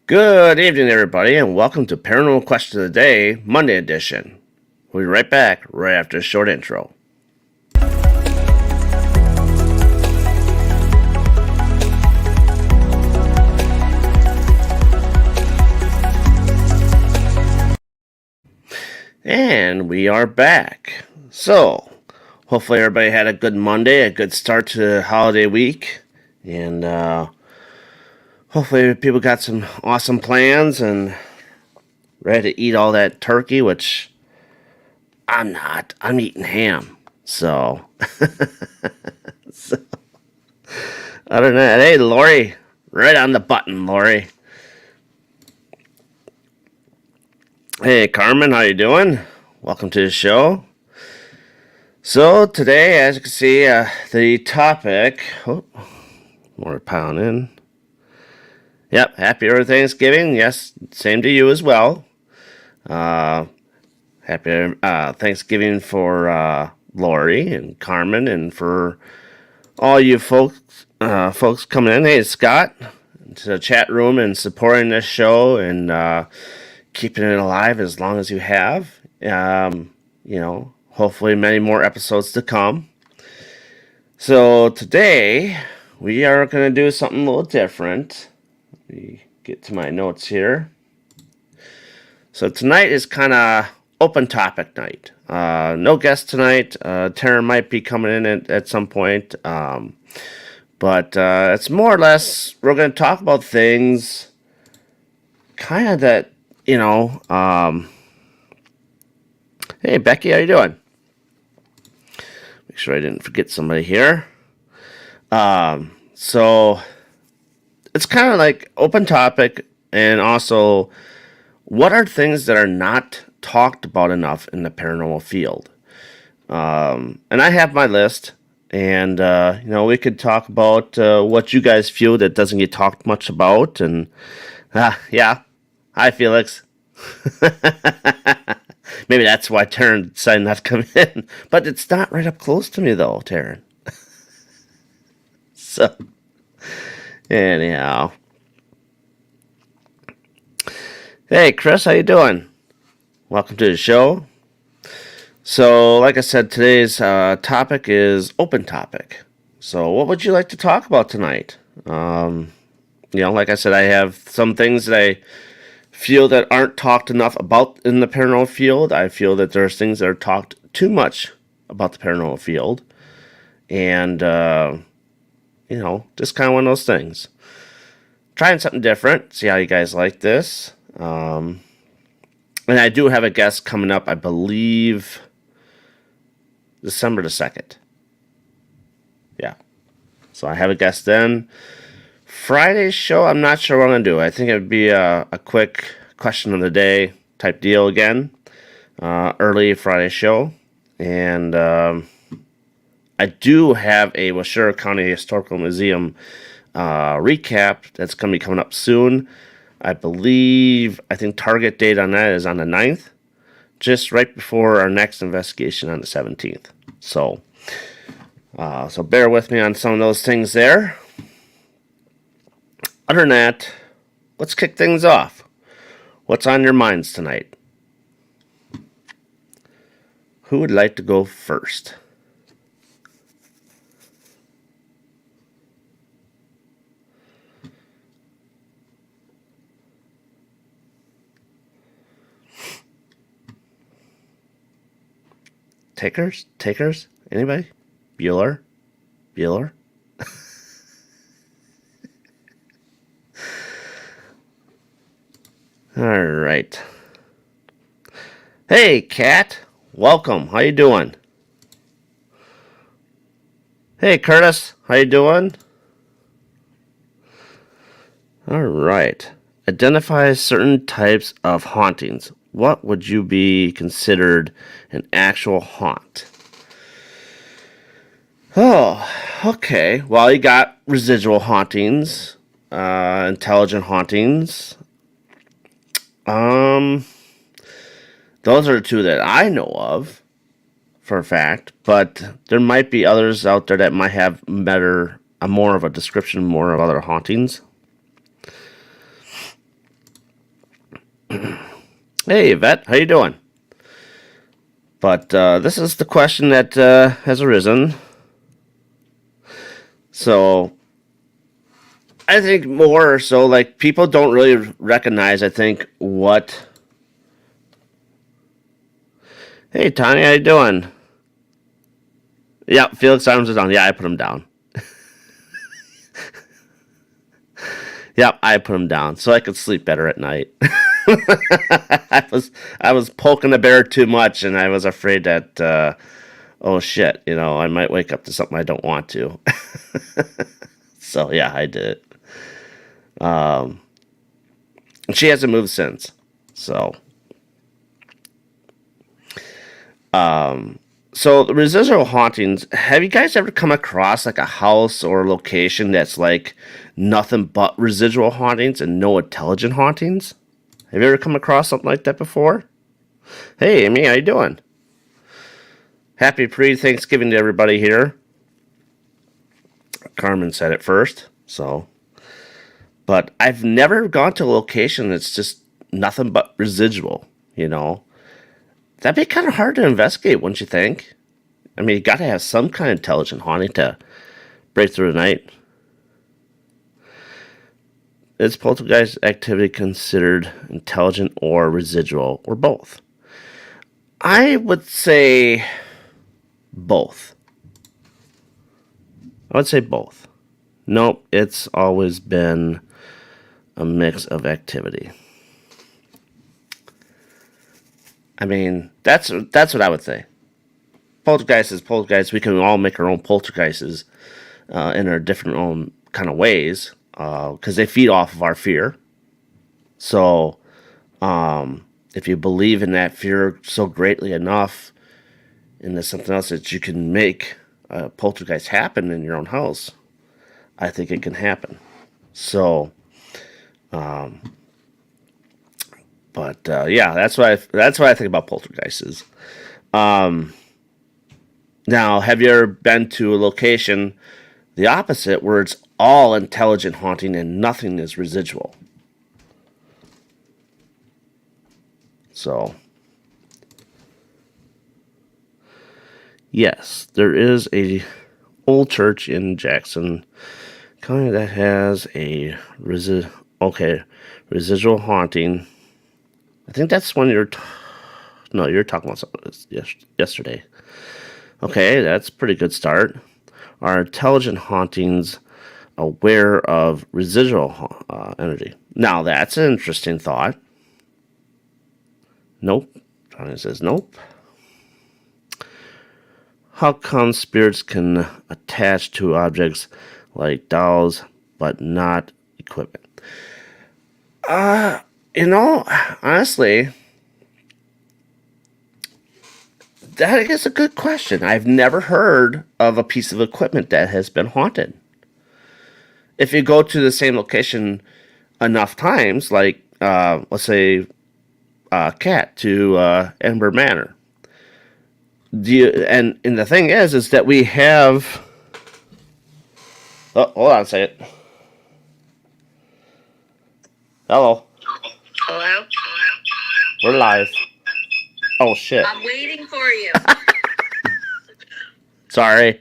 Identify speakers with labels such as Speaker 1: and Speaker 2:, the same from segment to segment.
Speaker 1: Good evening, everybody, and welcome to Paranormal Question of the Day, Monday edition. We'll be right back right after a short intro. And we are back. So, hopefully everybody had a good Monday, a good start to the holiday week, and hopefully people got some awesome plans and ready to eat all that turkey, which I'm not. I'm eating ham. So, so other than that, hey, Lori, right on the button, Lori. Hey, Carmen, how you doing? Welcome to the show. So today, as you can see, the topic. Oh, more piling in. Yep, happy early Thanksgiving. Yes, same to you as well. Happy Thanksgiving for Lori and Carmen, and for all you folks coming in. Hey, Scott, to the chat room and supporting this show and keeping it alive as long as you have. Hopefully many more episodes to come. So today we are going to do something a little different. Let me get to my notes here. So tonight is kind of open topic night. No guest tonight. Taryn might be coming in at some point. But it's more or less, we're going to talk about things kind of that, hey, Becky, how you doing? Make sure I didn't forget somebody here. So it's kind of like open topic, and also what are things that are not talked about enough in the paranormal field. And I have my list, and we could talk about what you guys feel that doesn't get talked much about. And yeah, hi Felix. Maybe that's why Taryn decided not to come in. But it's not right up close to me, though, Taryn. So, anyhow. Hey, Chris, how you doing? Welcome to the show. So, like I said, today's topic is open topic. So, what would you like to talk about tonight? Like I said, I have some things that I feel that aren't talked enough about in the paranormal field. I feel that there's things that are talked too much about the paranormal field. And, just kind of one of those things. Trying something different. See how you guys like this. And I do have a guest coming up, I believe, December the 2nd. Yeah. So I have a guest then. Friday's show, I'm not sure what I'm going to do. I think it would be a quick question of the day type deal again. Early Friday show. And I do have a Washoe County Historical Museum recap that's going to be coming up soon. I think target date on that is on the 9th. Just right before our next investigation on the 17th. So bear with me on some of those things there. Other than that, let's kick things off. What's on your minds tonight? Who would like to go first? Takers? Anybody? Bueller? All right. Hey, Kat. Welcome. How you doing? Hey, Curtis. How you doing? All right. Identify certain types of hauntings. What would you be considered an actual haunt? Oh, okay. Well, you got residual hauntings, intelligent hauntings. Those are the two that I know of for a fact, but there might be others out there that might have more of a description, more of other hauntings. Hey, Yvette, how you doing? But this is the question that has arisen. So I think more so like people don't really recognize. I think what. Hey, Tony, how you doing? Yeah, Felix Arms is on. Yeah, I put him down. Yeah, I put him down so I could sleep better at night. I was poking the bear too much, and I was afraid that oh shit, I might wake up to something I don't want to. So yeah, I did it. And she hasn't moved since. So so the residual hauntings. Have you guys ever come across like a house or a location that's like nothing but residual hauntings and no intelligent hauntings? Have you ever come across something like that before? Hey, Amy, how you doing? Happy pre-Thanksgiving to everybody here. Carmen said it first, so. But I've never gone to a location that's just nothing but residual, you know? That'd be kind of hard to investigate, wouldn't you think? I mean, you gotta have some kind of intelligent haunting to break through the night. Is poltergeist activity considered intelligent or residual, or both? I would say both. I would say both. Nope, it's always been a mix of activity. I mean, that's what I would say. Poltergeist is poltergeist. We can all make our own poltergeists in our different own kind of ways because they feed off of our fear. So if you believe in that fear so greatly enough, and there's something else that you can make a poltergeist happen in your own house, I think it can happen. So, but yeah, that's what I think about poltergeists. Now, have you ever been to a location the opposite where it's all intelligent haunting and nothing is residual? So, yes, there is a old church in Jackson County that has a residual haunting. I think that's when no, you're talking about something yesterday. Okay, that's a pretty good start. Are intelligent hauntings aware of residual energy? Now, that's an interesting thought. Nope. Johnny says nope. How come spirits can attach to objects like dolls but not equipment? You know, honestly, that is a good question. I've never heard of a piece of equipment that has been haunted. If you go to the same location enough times, like let's say Cat to Ember Manor, and the thing is that we have. Oh, hold on a second. Hello,
Speaker 2: Hello?
Speaker 1: we're live. Oh shit.
Speaker 2: I'm waiting for you.
Speaker 1: Sorry.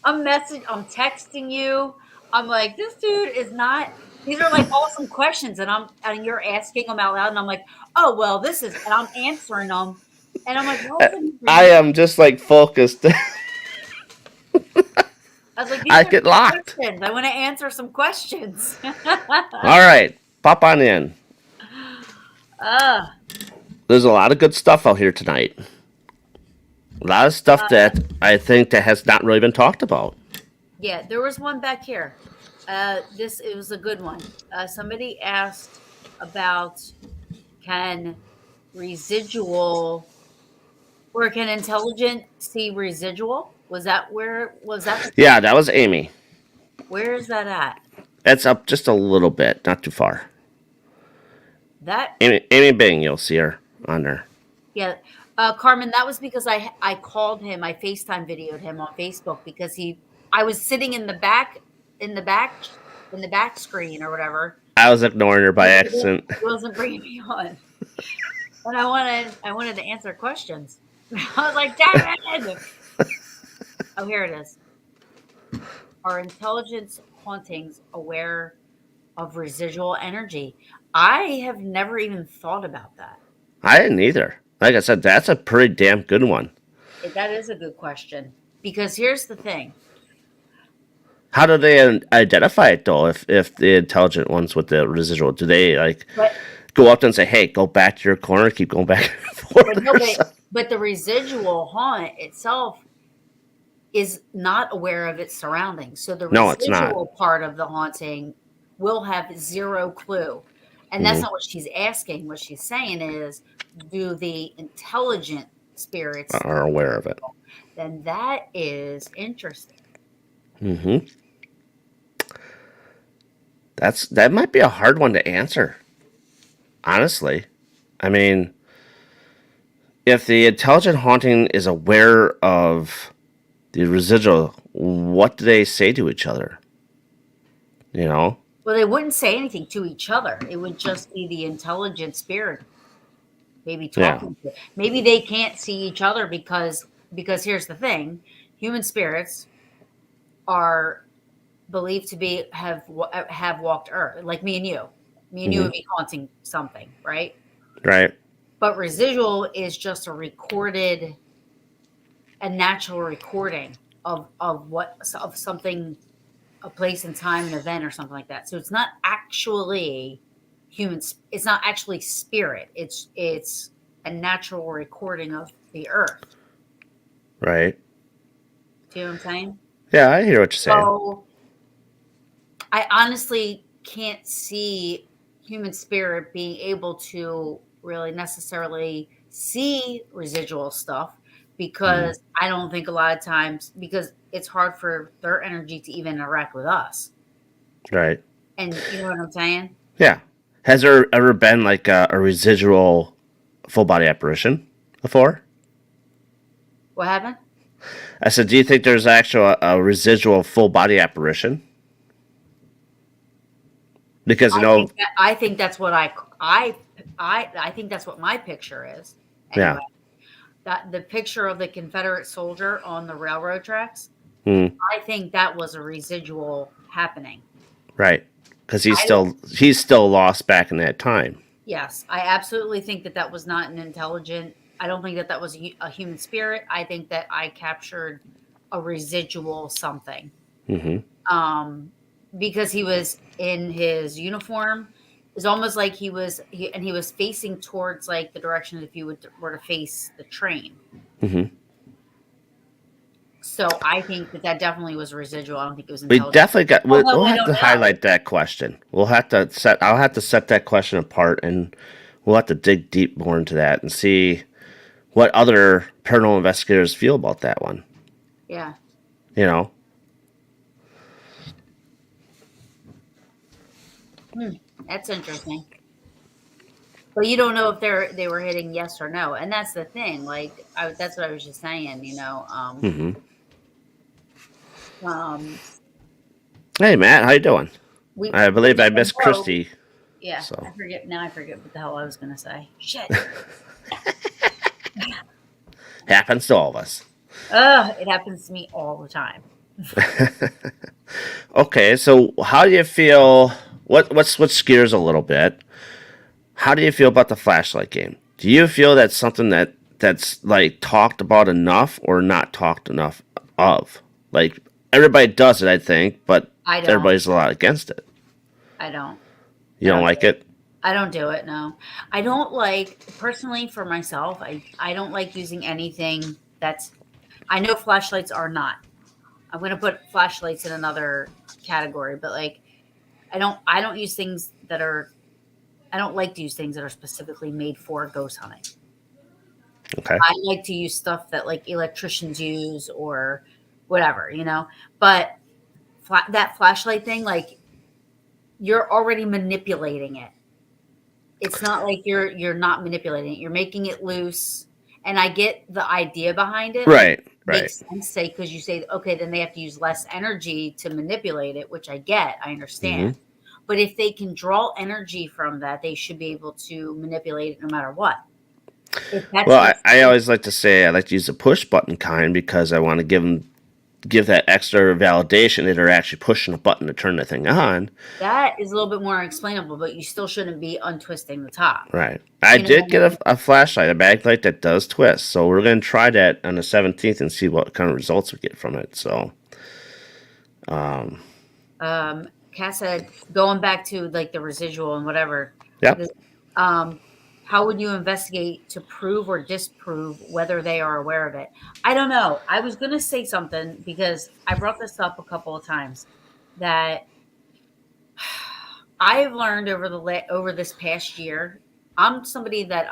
Speaker 3: I'm texting you. I'm like, this dude is not. These are like awesome questions, and you're asking them out loud, and I'm like, oh well, this is, and I'm answering them, and I'm like, why isn't he
Speaker 1: I
Speaker 3: reading?
Speaker 1: am just like focused.
Speaker 3: I was like, these
Speaker 1: I
Speaker 3: are
Speaker 1: get
Speaker 3: good
Speaker 1: locked.
Speaker 3: questions. I want to answer some questions.
Speaker 1: All right, pop on in.
Speaker 3: uh,
Speaker 1: There's a lot of good stuff out here tonight. A lot of stuff that I think that has not really been talked about.
Speaker 3: yeah, there was one back here. This it was a good one. Somebody asked about can residual or can intelligent see residual? Was that the
Speaker 1: Yeah, that was Amy.
Speaker 3: where is that at?
Speaker 1: It's up just a little bit, not too far.
Speaker 3: That
Speaker 1: Amy Bing, you'll see her on there.
Speaker 3: yeah. Carmen, that was because I called him, I FaceTime videoed him on Facebook because I was sitting in the back in the back screen or whatever,
Speaker 1: I was ignoring her by accident.
Speaker 3: He wasn't bringing me on, and I wanted to answer questions. I was like, David. Oh, here it is. Are intelligence hauntings aware of residual energy? I have never even thought about that.
Speaker 1: I didn't either. Like I said, that's a pretty damn good one.
Speaker 3: That is a good question because here's the thing.
Speaker 1: How do they identify it though? If the intelligent ones with the residual, do they like
Speaker 3: But
Speaker 1: go up and say, "Hey, go back to your corner, keep going back and forth"?
Speaker 3: but no, but the residual haunt itself is not aware of its surroundings. So the
Speaker 1: No, it's not.
Speaker 3: residual part of the haunting will have zero clue. And that's not what she's asking. What she's saying is, do the intelligent spirits
Speaker 1: Are aware of it.
Speaker 3: then that is interesting.
Speaker 1: Mm-hmm. That might be a hard one to answer. Honestly, I mean, if the intelligent haunting is aware of the residual, what do they say to each other? You know?
Speaker 3: Well, they wouldn't say anything to each other. It would just be the intelligent spirit maybe talking to. Maybe they can't see each other because here's the thing: human spirits are believed to be have walked Earth, like me and you. Me and you would be haunting something, right?
Speaker 1: Right.
Speaker 3: But residual is just a natural recording of something, a place and time, an event, or something like that. So it's not actually humans. It's not actually spirit. It's a natural recording of the Earth.
Speaker 1: Right.
Speaker 3: Do you know what I'm saying?
Speaker 1: Yeah, I hear what you're saying.
Speaker 3: So I honestly can't see human spirit being able to really necessarily see residual stuff because I don't think a lot of times because it's hard for their energy to even interact with us.
Speaker 1: Right.
Speaker 3: And you know what I'm saying?
Speaker 1: Yeah. Has there ever been like a residual full body apparition before?
Speaker 3: What happened?
Speaker 1: I said, do you think there's actual a residual full body apparition? Because
Speaker 3: I think that's what I think that's what my picture is. Anyway, that the picture of the Confederate soldier on the railroad tracks. I think that was a residual happening.
Speaker 1: Right, because he's still lost back in that time.
Speaker 3: Yes, I absolutely think that was not an intelligent. I don't think that was a human spirit. I think that I captured a residual something. Because he was in his uniform. It's almost like he was facing towards like the direction if you were to face the train. So I think that definitely was residual. I don't think it was intelligent.
Speaker 1: We definitely got. We'll have to highlight that question. I'll have to set that question apart, and we'll have to dig deep more into that and see what other paranormal investigators feel about that one.
Speaker 3: Yeah.
Speaker 1: You know.
Speaker 3: That's interesting. But you don't know if they were hitting yes or no, and that's the thing. Like that's what I was just saying. You know.
Speaker 1: Hey Matt, how you doing? I believe I missed Christy.
Speaker 3: Yeah, so. I forget what the hell I was gonna say. Shit.
Speaker 1: Happens to all of us.
Speaker 3: It happens to me all the time.
Speaker 1: Okay, so how do you feel? What scares a little bit? How do you feel about the flashlight game? Do you feel that's something that's like talked about enough or not talked enough of? Like everybody does it, I think, but everybody's a lot against it.
Speaker 3: I don't.
Speaker 1: You don't like it?
Speaker 3: I don't do it. No, I don't like personally for myself. I don't like using anything that's. I know flashlights are not. I'm going to put flashlights in another category, but like, I don't use things that are. I don't like to use things that are specifically made for ghost hunting.
Speaker 1: Okay.
Speaker 3: I like to use stuff that like electricians use or whatever, you know. But that flashlight thing, like, you're already manipulating it. It's not like you're not manipulating it. You're making it loose. And I get the idea behind it.
Speaker 1: Right.
Speaker 3: Makes sense, because you say, okay, then they have to use less energy to manipulate it, which I get. I understand. But if they can draw energy from that, they should be able to manipulate it no matter what. If that's
Speaker 1: Well,
Speaker 3: their
Speaker 1: I
Speaker 3: faith,
Speaker 1: always like to say I like to use the push button kind because I want to give that extra validation that they're actually pushing a button to turn the thing on.
Speaker 3: that is a little bit more explainable, but you still shouldn't be untwisting the top.
Speaker 1: Right. I
Speaker 3: You know
Speaker 1: did
Speaker 3: what I
Speaker 1: get
Speaker 3: mean?
Speaker 1: a flashlight, a backlight that does twist. So we're going to try that on the 17th and see what kind of results we get from it. So,
Speaker 3: Cass said, going back to like the residual and whatever,
Speaker 1: yeah.
Speaker 3: this, how would you investigate to prove or disprove whether they are aware of it? I don't know. I was going to say something because I brought this up a couple of times that I've learned over this past year. I'm somebody that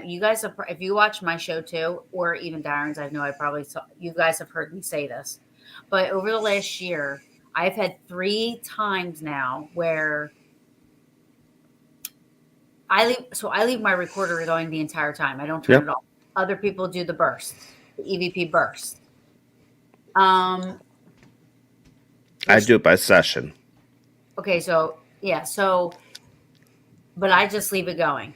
Speaker 3: you guys have, if you watch my show too, or even Darren's, I know I probably saw, you guys have heard me say this, but over the last year, I've had 3 times now where I leave my recorder going the entire time. I don't turn
Speaker 1: Yep.
Speaker 3: it off. Other people do the bursts, the EVP bursts. Um,
Speaker 1: I
Speaker 3: there's
Speaker 1: do it by session.
Speaker 3: okay, so yeah, but I just leave it going.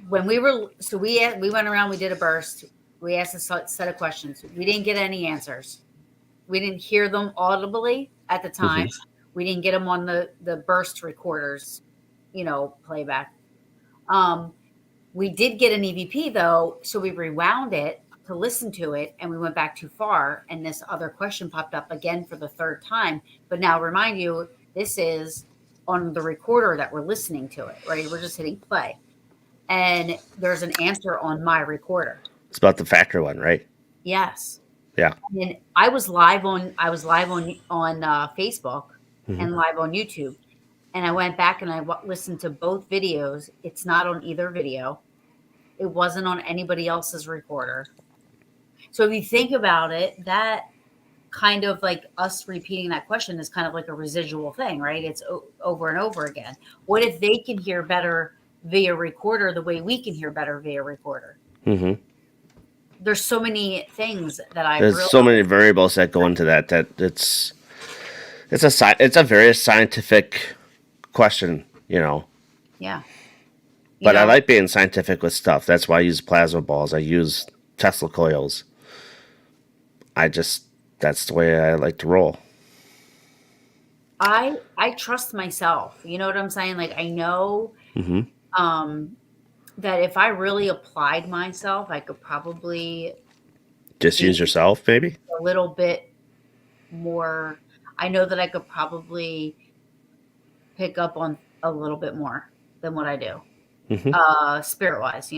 Speaker 3: When we went around, we did a burst. We asked a set of questions. We didn't get any answers. We didn't hear them audibly at the time.
Speaker 1: Hmm.
Speaker 3: We didn't get them on the burst recorders, playback. Um, we did get an EVP though, so we rewound it to listen to it, and we went back too far, and this other question popped up again for the 3rd time. But now, remind you, this is on the recorder that we're listening to it, right? We're just hitting play, and there's an answer on my recorder.
Speaker 1: It's about the factor one, right?
Speaker 3: Yes,
Speaker 1: Yeah.
Speaker 3: and I was live on Facebook
Speaker 1: Hmm.
Speaker 3: and live on YouTube, and I went back and I listened to both videos. It's not on either video. It wasn't on anybody else's recorder. So if you think about it, that kind of like us repeating that question is kind of like a residual thing, right? It's over and over again. What if they can hear better via recorder the way we can hear better via recorder?
Speaker 1: Hmm.
Speaker 3: There's so many things that I've
Speaker 1: There's
Speaker 3: realized.
Speaker 1: so many variables that go into that it's a very scientific question, you know.
Speaker 3: Yeah.
Speaker 1: But I like being scientific with stuff. That's why I use plasma balls. I use Tesla coils. That's the way I like to roll.
Speaker 3: I trust myself. You know what I'm saying? Like I know
Speaker 1: Hmm.
Speaker 3: um that if I really applied myself, I could probably
Speaker 1: Just use
Speaker 3: be
Speaker 1: yourself, maybe.
Speaker 3: a little bit more. I know that I could probably pick up on a little bit more than what I do,
Speaker 1: Hmm.
Speaker 3: spirit wise,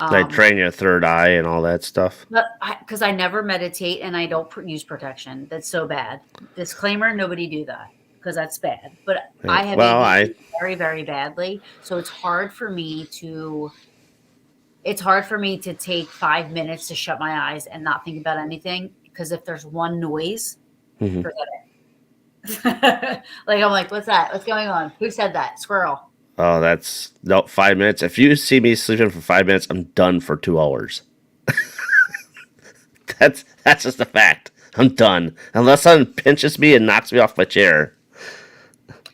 Speaker 1: Like train your third eye and all that stuff.
Speaker 3: But because I never meditate and I don't use protection. That's so bad. Disclaimer: nobody do that because that's bad. But I
Speaker 1: Right.
Speaker 3: have
Speaker 1: Well, I
Speaker 3: ADD very, very badly, so it's hard for me to take 5 minutes to shut my eyes and not think about anything because if there's one noise,
Speaker 1: mhm.
Speaker 3: forget it. Like I'm like, what's that? What's going on? Who said that? Squirrel.
Speaker 1: Oh, that's no 5 minutes. If you see me sleeping for 5 minutes, I'm done for 2 hours. That's just a fact. I'm done unless someone pinches me and knocks me off my chair.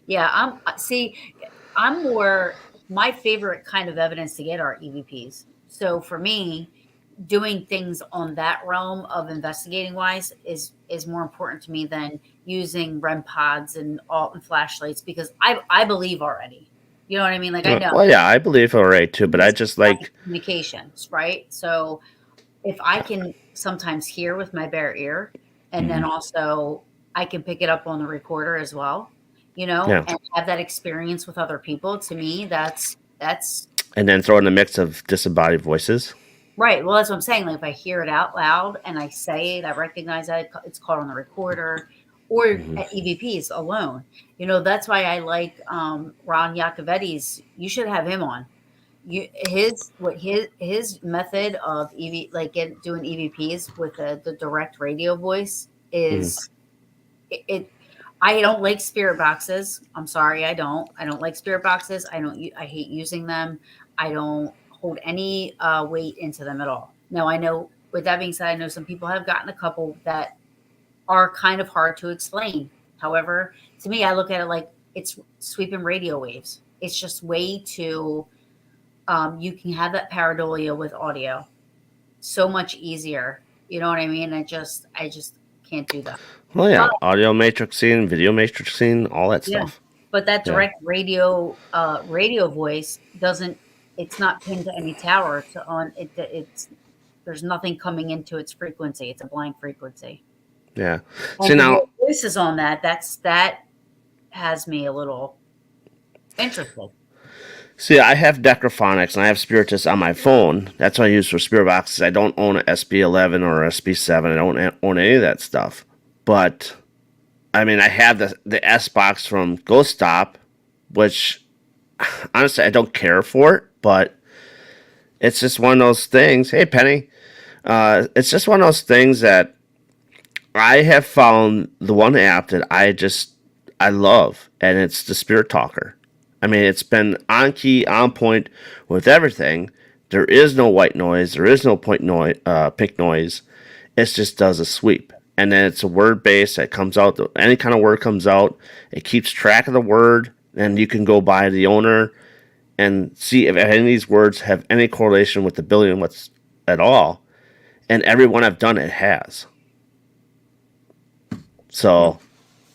Speaker 3: Yeah, I'm more my favorite kind of evidence to get are EVPs. So for me, doing things on that realm of investigating wise is more important to me than using REM pods and all and flashlights because I believe already. You know what I mean? Like I know
Speaker 1: Well, yeah, I believe all right too, but I just like
Speaker 3: communications, right? So if I can sometimes hear with my bare ear, and then
Speaker 1: mhm.
Speaker 3: also I can pick it up on the recorder as well,
Speaker 1: Yeah,
Speaker 3: and have that experience with other people. To me, that's
Speaker 1: and then throw in a mix of disembodied voices.
Speaker 3: right. Well, that's what I'm saying. Like if I hear it out loud and I say it, I recognize that it's caught on the recorder or
Speaker 1: Hmm.
Speaker 3: at EVPs alone. That's why I like Ron Yacovetti's. You should have him on. His method of doing EVPs with the direct radio voice
Speaker 1: Hmm.
Speaker 3: is it. I don't like spirit boxes. I'm sorry, I don't like spirit boxes. I hate using them. I don't hold any weight into them at all. Now I know. With that being said, I know some people have gotten a couple that are kind of hard to explain. However, to me, I look at it like it's sweeping radio waves. It's just way too. You can have that pareidolia with audio so much easier. You know what I mean? I just can't do that.
Speaker 1: Well,
Speaker 3: But
Speaker 1: yeah, audio matrixing, video matrixing, all that
Speaker 3: yeah,
Speaker 1: stuff.
Speaker 3: but that
Speaker 1: Yeah,
Speaker 3: direct radio voice doesn't. It's not pinned to any tower. To on it. It's there's nothing coming into its frequency. It's a blank frequency.
Speaker 1: yeah. See
Speaker 3: And to hear
Speaker 1: now,
Speaker 3: voices on that, that has me a little interested.
Speaker 1: see, I have Necrophonics and I have Spiritus on my phone. That's what I use for spirit boxes. I don't own an SB11 or SB7. I don't own any of that stuff. But I mean, I have the S box from Ghost Stop, which honestly I don't care for it, but it's just one of those things. Hey, Penny, it's just one of those things that I have found the one app that I love, and it's the Spirit Talker. I mean, it's been on key, on point with everything. There is no white noise. There is no pink noise. It just does a sweep, and then it's a word base that comes out. Any kind of word comes out. It keeps track of the word, and you can go by the owner and see if any of these words have any correlation with the billion what's at all. And every one I've done, it has. So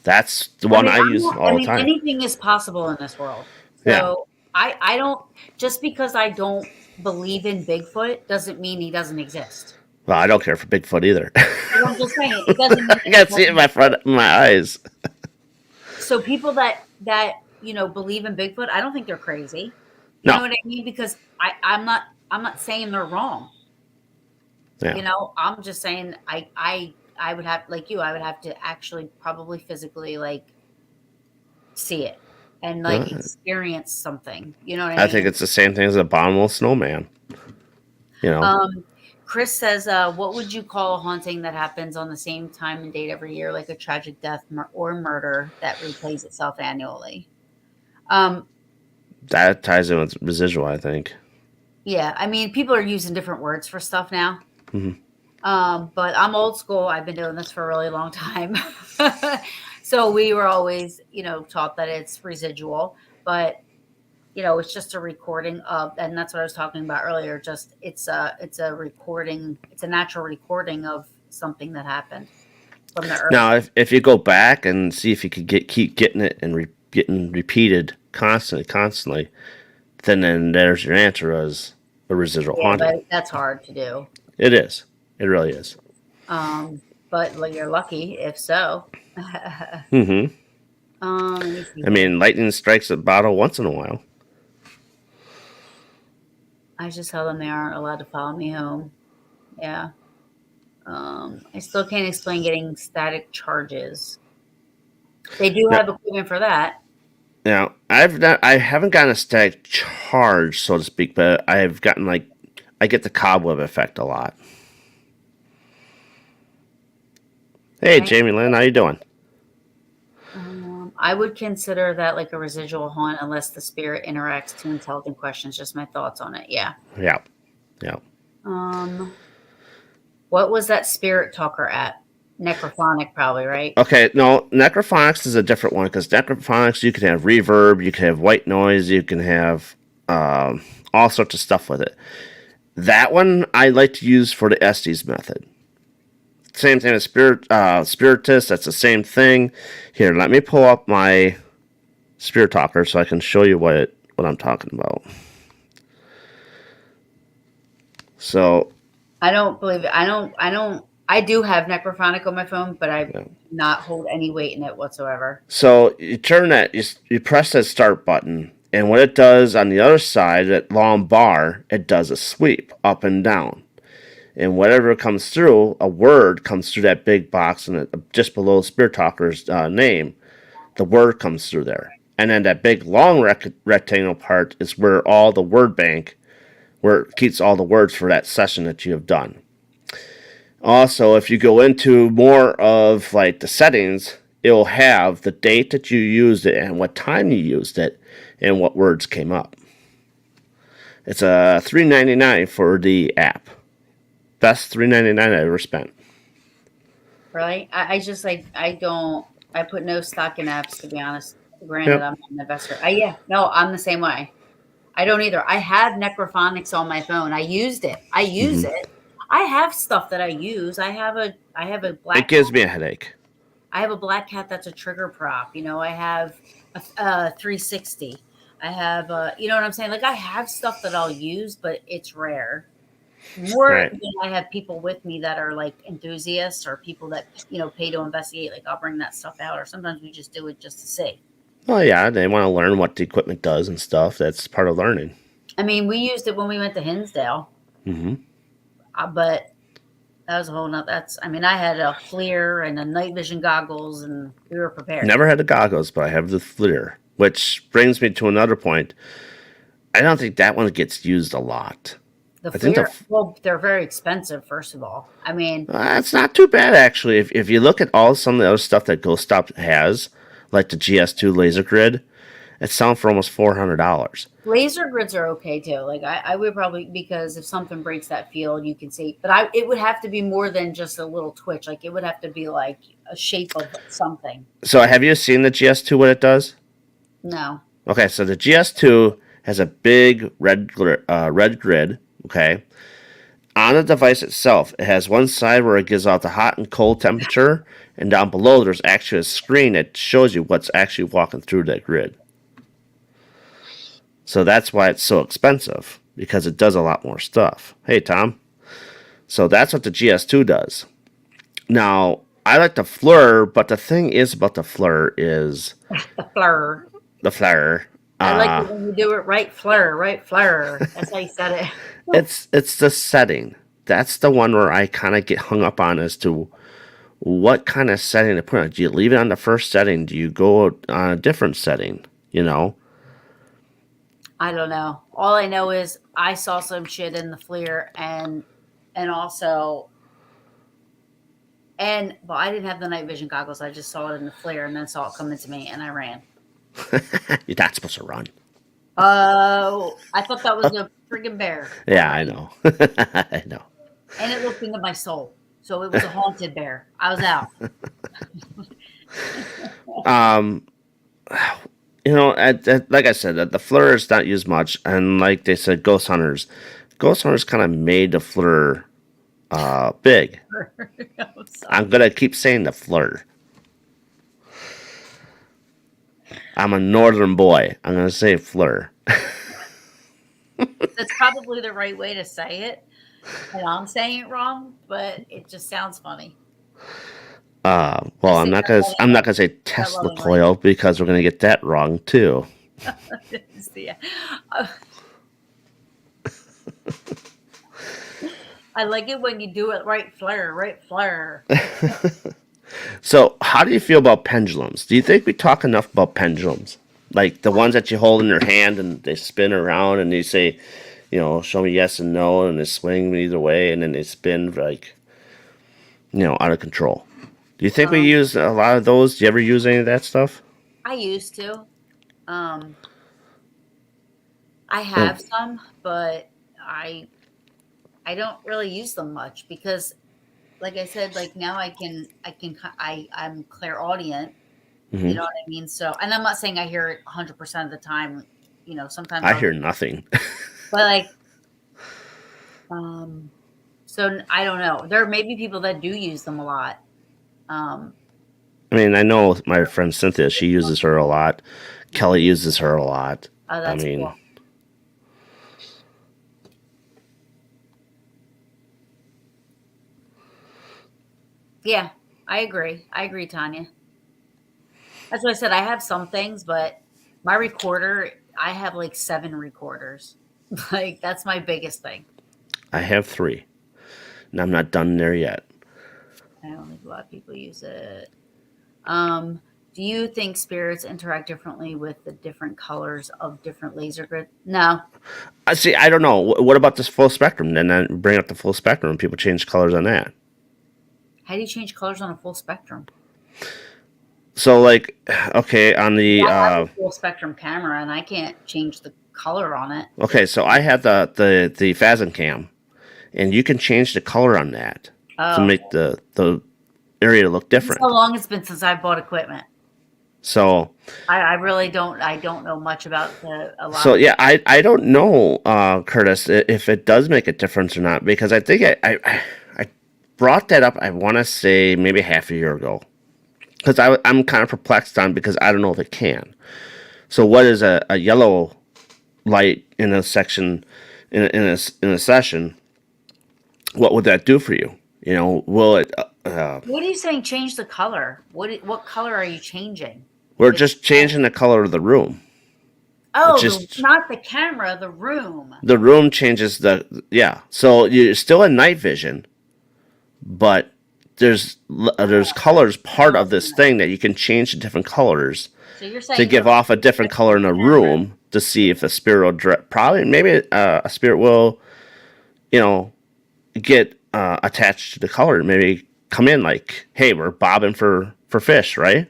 Speaker 1: that's the one I use all the time.
Speaker 3: Anything is possible in this world. So
Speaker 1: Yeah.
Speaker 3: I don't just because I don't believe in Bigfoot doesn't mean he doesn't exist.
Speaker 1: Well, I don't care for Bigfoot either.
Speaker 3: You know what I'm just saying? It doesn't mean
Speaker 1: I got to see it in my eyes.
Speaker 3: So people that believe in Bigfoot, I don't think they're crazy. You
Speaker 1: No.
Speaker 3: know what I mean? Because I'm not saying they're wrong.
Speaker 1: Yeah.
Speaker 3: You know, I'm just saying I would have like you, I would have to actually probably physically like see it and like experience something. You know what I mean?
Speaker 1: I think it's the same thing as a abominable snowman. You know.
Speaker 3: Chris says, what would you call a haunting that happens on the same time and date every year, like a tragic death or murder that replays itself annually?
Speaker 1: That ties in with residual, I think.
Speaker 3: Yeah, I mean, people are using different words for stuff now.
Speaker 1: Mm-hmm.
Speaker 3: But I'm old school. I've been doing this for a really long time. So we were always, taught that it's residual, but it's just a recording of, and that's what I was talking about earlier. Just it's a recording. It's a natural recording of something that happened from the earth.
Speaker 1: Now, if you go back and see if you could keep getting it and getting repeated constantly, then there's your answer as a residual haunting.
Speaker 3: But that's hard to do.
Speaker 1: It is. It really is.
Speaker 3: But you're lucky if so.
Speaker 1: Mm-hmm. I mean, lightning strikes a bottle once in a while.
Speaker 3: I just tell them they aren't allowed to follow me home. Yeah. I still can't explain getting static charges. They do have equipment for that.
Speaker 1: Now, I haven't gotten a static charge, so to speak, but I've gotten I get the cobweb effect a lot. Hey,
Speaker 3: Right.
Speaker 1: Jamie Lynn, how you doing?
Speaker 3: I would consider that like a residual haunt unless the spirit interacts to intelligent questions. Just my thoughts on it. Yeah.
Speaker 1: Yeah.
Speaker 3: What was that spirit talker at? Necrophonic, probably, right?
Speaker 1: Okay, no, necrophonics is a different one because necrophonics you can have reverb, you can have white noise, you can have all sorts of stuff with it. That one I like to use for the Estes method. Same thing as Spiritus. That's the same thing. Here, let me pull up my Spirit Talker so I can show you what I'm talking about. So
Speaker 3: I don't believe it. I do have necrophonic on my phone, but I do not hold any weight in it whatsoever.
Speaker 1: So you turn that, you press that start button, and what it does on the other side, that long bar, it does a sweep up and down. And whatever comes through, a word comes through that big box, and just below Spirit Talker's name, the word comes through there. And then that big long rectangle part is where all the word bank, where it keeps all the words for that session that you have done. Also, if you go into more of the settings, it'll have the date that you used it and what time you used it and what words came up. It's a $3.99 for the app. Best $3.99 I ever spent.
Speaker 3: Really? I just I put no stock in apps, to be honest. Granted,
Speaker 1: Yep.
Speaker 3: I'm not an investor. Yeah, no, I'm the same way. I don't either. I have necrophonics on my phone. I used it. I use
Speaker 1: Hmm.
Speaker 3: it. I have stuff that I use. I have a
Speaker 1: It
Speaker 3: black
Speaker 1: gives me a headache.
Speaker 3: I have a black cat that's a trigger prop. I have a 360. I have you know what I'm saying? Like I have stuff that I'll use, but it's rare. More
Speaker 1: Right.
Speaker 3: than I have people with me that are like enthusiasts or people that pay to investigate. Like I'll bring that stuff out, or sometimes we just do it just to see.
Speaker 1: Well, yeah, they want to learn what the equipment does and stuff. That's part of learning.
Speaker 3: I mean, we used it when we went to Hinsdale,
Speaker 1: Hmm.
Speaker 3: but that was a whole nother. I mean, I had a FLIR and a night vision goggles, and we were prepared.
Speaker 1: Never had the goggles, but I have the FLIR, which brings me to another point. I don't think that one gets used a lot.
Speaker 3: The
Speaker 1: I think
Speaker 3: FLIR, well, they're very expensive. First of all, I mean,
Speaker 1: it's not too bad actually. If you look at all some of the other stuff that Ghost Stop has, like the GS2 laser grid, it's selling for almost $400.
Speaker 3: laser grids are okay too. Like I would probably, because if something breaks that field, you can see. But it would have to be more than just a little twitch. Like it would have to be like a shape of something.
Speaker 1: So have you seen the GS2 what it does?
Speaker 3: No.
Speaker 1: Okay, so the GS2 has a big red grid. Okay, on the device itself, it has one side where it gives out the hot and cold temperature, and down below there's actually a screen that shows you what's actually walking through that grid. So that's why it's so expensive, because it does a lot more stuff. Hey, Tom. So that's what the GS2 does. Now, I like the FLIR, but the thing is about the FLIR is
Speaker 3: The FLIR.
Speaker 1: the FLIR.
Speaker 3: I like it when you do it right. FLIR, right? FLIR. That's how you said it.
Speaker 1: It's the setting. That's the one where I kind of get hung up on as to what kind of setting to put on. Do you leave it on the first setting? Do you go on a different setting? You know?
Speaker 3: I don't know. All I know is I saw some shit in the FLIR, and also, and well, I didn't have the night vision goggles. I just saw it in the FLIR and then saw it coming to me, and I ran.
Speaker 1: You're not supposed to run.
Speaker 3: Oh, I thought that was a friggin' bear.
Speaker 1: Yeah, I know. I know.
Speaker 3: And it looked into my soul. So it was a haunted bear. I was out.
Speaker 1: Um, like I said, the FLIR is not used much, and like they said, Ghost Hunters kind of made the FLIR big. I'm gonna keep saying the FLIR. I'm a northern boy. I'm gonna say FLIR.
Speaker 3: That's probably the right way to say it. And I'm saying it wrong, but it just sounds funny.
Speaker 1: Well, I'm not gonna say Tesla coil because we're gonna get that wrong too.
Speaker 3: Yeah. I like it when you do it right, FLIR, right, FLIR.
Speaker 1: So, how do you feel about pendulums? Do you think we talk enough about pendulums? Like the ones that you hold in your hand and they spin around and they say, show me yes and no, and they swing either way, and then they spin like, out of control. Do you think we use a lot of those? Do you ever use any of that stuff?
Speaker 3: I used to. I have some, but I don't really use them much because, like I said, like now I'm clairaudient.
Speaker 1: Mm-hmm.
Speaker 3: You know what I mean? So, and I'm not saying I hear it 100% of the time. Sometimes
Speaker 1: I hear nothing.
Speaker 3: But like, so I don't know. There may be people that do use them a lot.
Speaker 1: I mean, I know my friend Cynthia, she uses her a lot. Kelly uses her a lot.
Speaker 3: Oh, that's cool. Yeah, I agree. I agree, Tanya. That's what I said. I have some things, but my recorder, I have like 7 recorders. Like, that's my biggest thing.
Speaker 1: I have 3, and I'm not done there yet.
Speaker 3: I don't think a lot of people use it. Do you think spirits interact differently with the different colors of different laser grid? No.
Speaker 1: I see. I don't know. What about this full spectrum? Then bring up the full spectrum and people change colors on that.
Speaker 3: How do you change colors on a full spectrum?
Speaker 1: So, like, okay, on the
Speaker 3: I have a full spectrum camera, and I can't change the color on it.
Speaker 1: Okay, so I have the Phasm cam, and you can change the color on that to make the area look different.
Speaker 3: How long it's been since I bought equipment?
Speaker 1: So
Speaker 3: I really don't. I don't know much about a lot
Speaker 1: so
Speaker 3: of.
Speaker 1: yeah, I don't know, Curtis, if it does make a difference or not, because I think I brought that up. I want to say maybe half a year ago, because I'm kind of perplexed on because I don't know if it can. So what is a yellow light in a section in a session? What would that do for you? You know, will it?
Speaker 3: What are you saying? Change the color. What color are you changing?
Speaker 1: We're
Speaker 3: If it's
Speaker 1: just changing the color of the room. It's
Speaker 3: oh,
Speaker 1: just
Speaker 3: not the camera, the room.
Speaker 1: the room changes the yeah. So you're still in night vision, but there's colors part of this thing that you can change to different colors
Speaker 3: So you're
Speaker 1: to
Speaker 3: saying
Speaker 1: give off a different color in a room to see if a spirit will probably maybe a spirit will you know get attached to the color, maybe come in like, hey, we're bobbing for fish, right?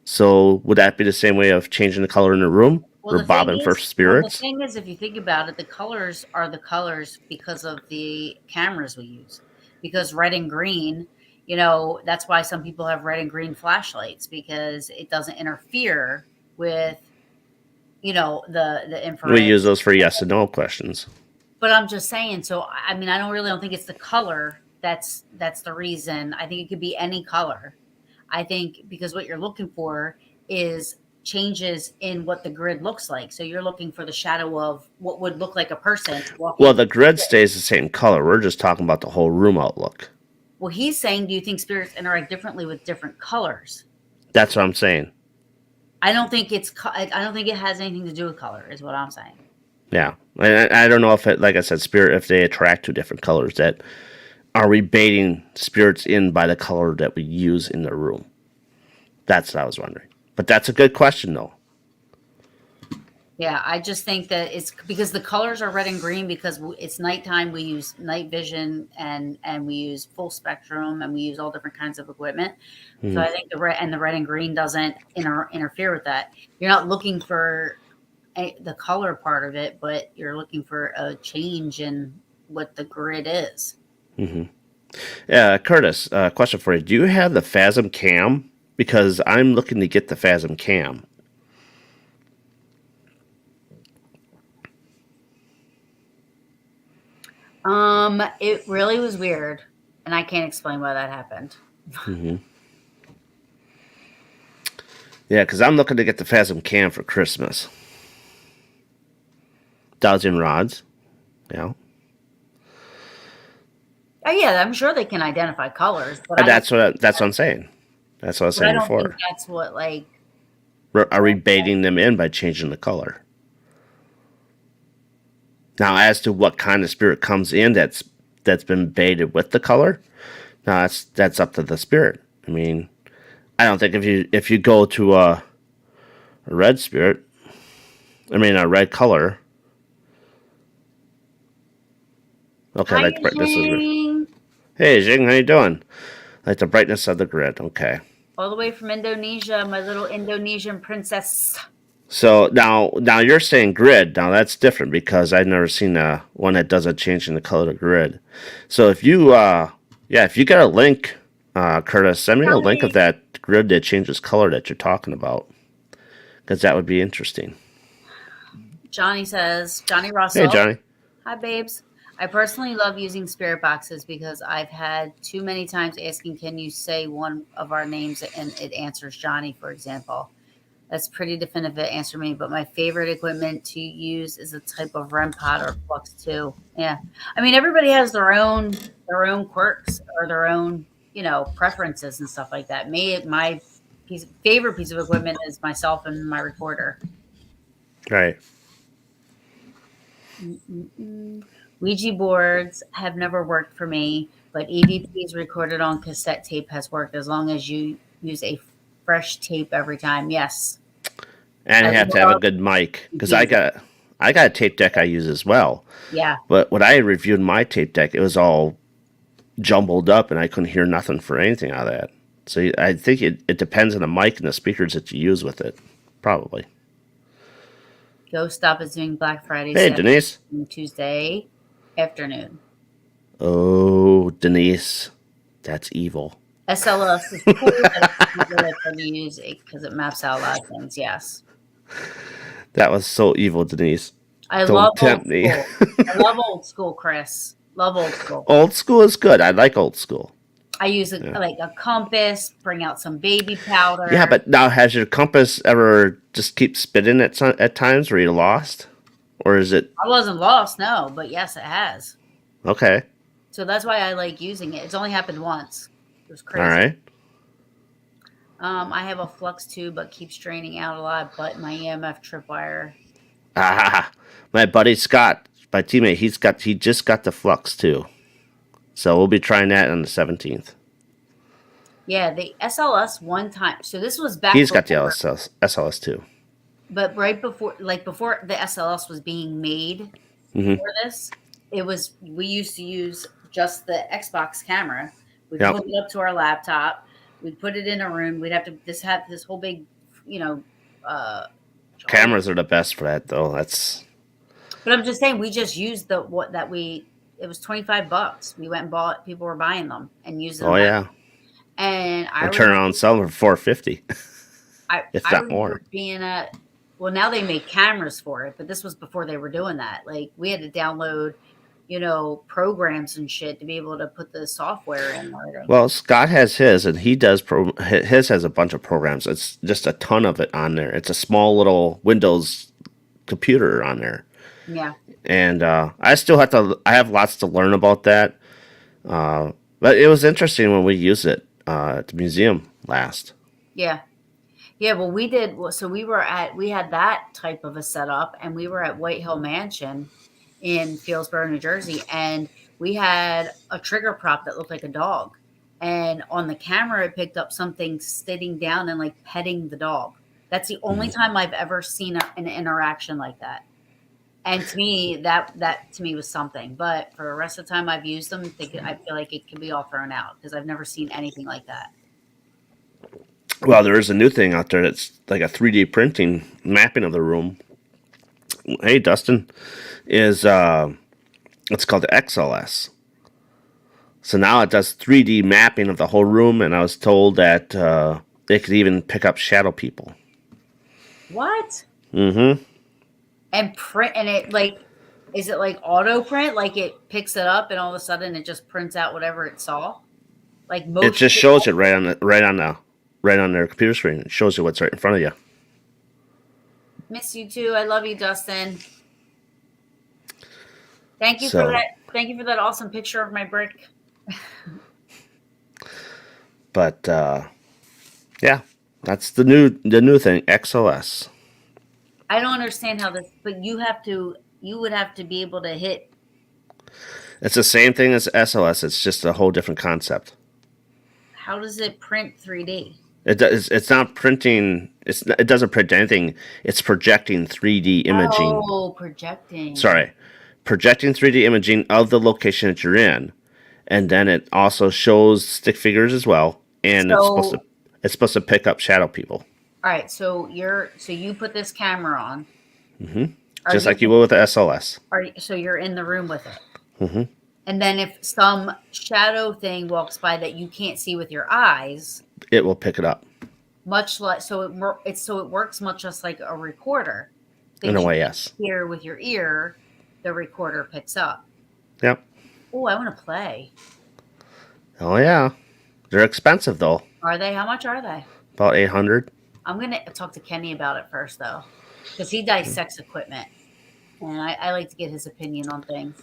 Speaker 1: So would that be the same way of changing the color in the room?
Speaker 3: well,
Speaker 1: We're bobbing for
Speaker 3: the
Speaker 1: spirits.
Speaker 3: thing is, if you think about it, the colors are the colors because of the cameras we use. Because red and green, that's why some people have red and green flashlights because it doesn't interfere with, the
Speaker 1: We
Speaker 3: infrared.
Speaker 1: use those for yes and no questions.
Speaker 3: But I'm just saying, so I mean, I don't think it's the color that's the reason. I think it could be any color. I think because what you're looking for is changes in what the grid looks like. So you're looking for the shadow of what would look like a person
Speaker 1: Well,
Speaker 3: walking.
Speaker 1: the grid stays the same color. We're just talking about the whole room outlook.
Speaker 3: Well, he's saying, do you think spirits interact differently with different colors?
Speaker 1: That's what I'm saying.
Speaker 3: I don't think I don't think it has anything to do with color, is what I'm saying.
Speaker 1: Yeah, and I don't know if it, like I said, spirit if they attract to different colors. That are we baiting spirits in by the color that we use in the room? That's what I was wondering. But that's a good question, though.
Speaker 3: Yeah, I just think that it's because the colors are red and green because it's nighttime. We use night vision and we use full spectrum and we use all different kinds of equipment. So
Speaker 1: Mm-hmm.
Speaker 3: I think the red and green doesn't interfere with that. You're not looking for the color part of it, but you're looking for a change in what the grid is.
Speaker 1: Mm-hmm. Yeah, Curtis, question for you. Do you have the Phasm Cam? Because I'm looking to get the Phasm Cam.
Speaker 3: It really was weird, and I can't explain why that happened.
Speaker 1: Mm-hmm. Yeah, because I'm looking to get the Phasm Cam for Christmas. Dowsing rods. Yeah.
Speaker 3: Oh yeah, I'm sure they can identify colors, but
Speaker 1: That's what I'm saying. That's what I was
Speaker 3: I
Speaker 1: saying
Speaker 3: don't think
Speaker 1: before.
Speaker 3: that's what like.
Speaker 1: Are we baiting them in by changing the color? Now, as to what kind of spirit comes in that's been baited with the color, now that's up to the spirit. I mean, I don't think if you go to a red spirit, I mean a red color. Okay,
Speaker 3: Hi,
Speaker 1: like the brightness is.
Speaker 3: Jing.
Speaker 1: Hey, Jing, how you doing? Like the brightness of the grid. Okay.
Speaker 3: All the way from Indonesia, my little Indonesian princess.
Speaker 1: So now you're saying grid. Now that's different because I've never seen one that doesn't change in the color of the grid. So if you if you get a link, Curtis, send me a link of that grid that changes color that you're talking about, because that would be interesting.
Speaker 3: Johnny says, Johnny
Speaker 1: Hey,
Speaker 3: Russell.
Speaker 1: Johnny.
Speaker 3: Hi, babes. I personally love using spirit boxes because I've had too many times asking, can you say one of our names? And it answers Johnny, for example. That's pretty definitive answer me, but my favorite equipment to use is a type of REM pod or Flux 2. Yeah. I mean, everybody has their own quirks or their own, preferences and stuff like that. My favorite piece of equipment is myself and my recorder.
Speaker 1: Right.
Speaker 3: Ouija boards have never worked for me, but EVPs recorded on cassette tape has worked as long as you use a fresh tape every time. Yes.
Speaker 1: And
Speaker 3: I
Speaker 1: you have to have a
Speaker 3: love
Speaker 1: good mic because
Speaker 3: EVPs.
Speaker 1: I got a tape deck I use as well.
Speaker 3: Yeah.
Speaker 1: But when I reviewed my tape deck, it was all jumbled up and I couldn't hear nothing for anything out of that. So I think it depends on the mic and the speakers that you use with it. Probably.
Speaker 3: Ghost Stop is doing Black Friday
Speaker 1: Hey,
Speaker 3: sale
Speaker 1: Denise.
Speaker 3: Tuesday afternoon.
Speaker 1: Oh, Denise. That's evil.
Speaker 3: SLS is cool that it's Not really fun to use it because it maps out a lot of things. Yes,
Speaker 1: That was so evil, Denise.
Speaker 3: I love
Speaker 1: Don't
Speaker 3: old
Speaker 1: tempt me.
Speaker 3: school. I love old school, Chris. Love old school.
Speaker 1: Old school is good. I like old school.
Speaker 3: I use
Speaker 1: Yeah.
Speaker 3: like a compass. Bring out some baby
Speaker 1: Yeah,
Speaker 3: powder.
Speaker 1: but now has your compass ever just keep spinning at times where you lost, or is it
Speaker 3: I wasn't lost, no, but yes, it has.
Speaker 1: okay?
Speaker 3: So that's why I like using it. It's only happened once. It was
Speaker 1: All
Speaker 3: crazy.
Speaker 1: right.
Speaker 3: I have a flux tube, but keeps draining out a lot. But my EMF tripwire.
Speaker 1: Ah, my buddy Scott, my teammate, he just got the flux too. So we'll be trying that on the 17th.
Speaker 3: Yeah, the SLS one time. So this was back
Speaker 1: He's got the
Speaker 3: before,
Speaker 1: SLS too.
Speaker 3: but right before, like before the SLS was being made
Speaker 1: Hmm.
Speaker 3: for this, we used to use just the Xbox camera. We'd
Speaker 1: Yep.
Speaker 3: hook it up to our laptop. We'd put it in a room. We'd have to have this whole big, you know, uh,
Speaker 1: Cameras are the best for that though. That's
Speaker 3: But I'm just saying, we just used the what that we. It was $25. We went and bought. People were buying them and using them.
Speaker 1: oh yeah.
Speaker 3: And I
Speaker 1: And turn around and sell them for 450, if
Speaker 3: I
Speaker 1: not
Speaker 3: remember
Speaker 1: more.
Speaker 3: being at. Well, now they make cameras for it, but this was before they were doing that. Like we had to download, programs and shit to be able to put the software in order.
Speaker 1: Well, Scott has his, and he does. His has a bunch of programs. It's just a ton of it on there. It's a small little Windows computer on there,
Speaker 3: Yeah,
Speaker 1: and I still have to. I have lots to learn about that. But it was interesting when we used it at the museum last.
Speaker 3: yeah. Yeah, well, we did. So we had that type of a setup, and we were at White Hill Mansion in Fieldsboro, New Jersey, and we had a trigger prop that looked like a dog. And on the camera, it picked up something sitting down and like petting the dog. That's the only time I've ever seen an interaction like that. And to me, that to me was something. But for the rest of the time I've used them, I feel like it can be all thrown out because I've never seen anything like that.
Speaker 1: Well, there is a new thing out there that's like a 3D printing mapping of the room. Hey, Dustin, is it's called the XLS. So now it does 3D mapping of the whole room, and I was told that it could even pick up shadow people.
Speaker 3: What?
Speaker 1: Mm-hmm.
Speaker 3: And print, and it like, is it like auto print? Like it picks it up and all of a sudden it just prints out whatever it saw? Like most
Speaker 1: It just shows it right on their computer screen. It shows you what's right in front of you.
Speaker 3: Miss you too. I love you, Dustin. Thank you
Speaker 1: So-
Speaker 3: for that. Thank you for that awesome picture of my brick.
Speaker 1: But yeah, that's the new thing, XLS.
Speaker 3: I don't understand how this, but you would have to be able to hit.
Speaker 1: It's the same thing as SLS. It's just a whole different concept.
Speaker 3: How does it print 3D?
Speaker 1: It's not printing. It doesn't print anything. It's projecting 3D imaging.
Speaker 3: Oh, projecting.
Speaker 1: Sorry, projecting 3D imaging of the location that you're in, and then it also shows stick figures as well. And
Speaker 3: So-
Speaker 1: it's supposed to pick up shadow people,
Speaker 3: All right, so you put this camera on. Are
Speaker 1: just like you would with the SLS.
Speaker 3: So you're in the room with it.
Speaker 1: Mm-hmm.
Speaker 3: And then if some shadow thing walks by that you can't see with your eyes,
Speaker 1: It will pick it up
Speaker 3: much like it works much just like a recorder.
Speaker 1: in a
Speaker 3: Things
Speaker 1: way.
Speaker 3: you
Speaker 1: Yes.
Speaker 3: hear with your ear, the recorder picks up.
Speaker 1: Yep.
Speaker 3: Oh, I want to play.
Speaker 1: Oh yeah. They're expensive though.
Speaker 3: Are they? How much are they?
Speaker 1: About 800.
Speaker 3: I'm gonna talk to Kenny about it first though, because he dissects equipment, and I like to get his opinion on things.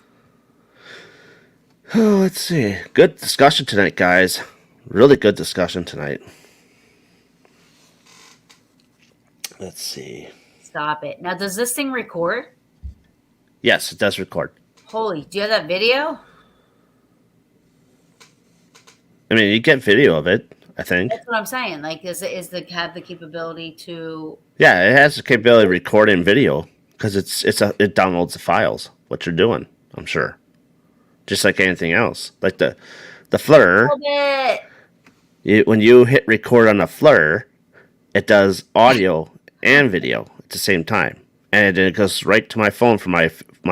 Speaker 1: Oh, let's see. Good discussion tonight, guys. Really good discussion tonight. Let's see.
Speaker 3: Stop it. Now, does this thing record?
Speaker 1: Yes, it does record.
Speaker 3: Holy, do you have that video?
Speaker 1: I mean, you get video of it, I think.
Speaker 3: That's what I'm saying. Like, have the capability to?
Speaker 1: Yeah, it has the capability of recording video because it downloads the files. What you're doing, I'm sure. Just like anything else, like the flutter.
Speaker 3: Hold it.
Speaker 1: When you hit record on the flutter, it does audio and video at the same time, and it goes right to my phone for my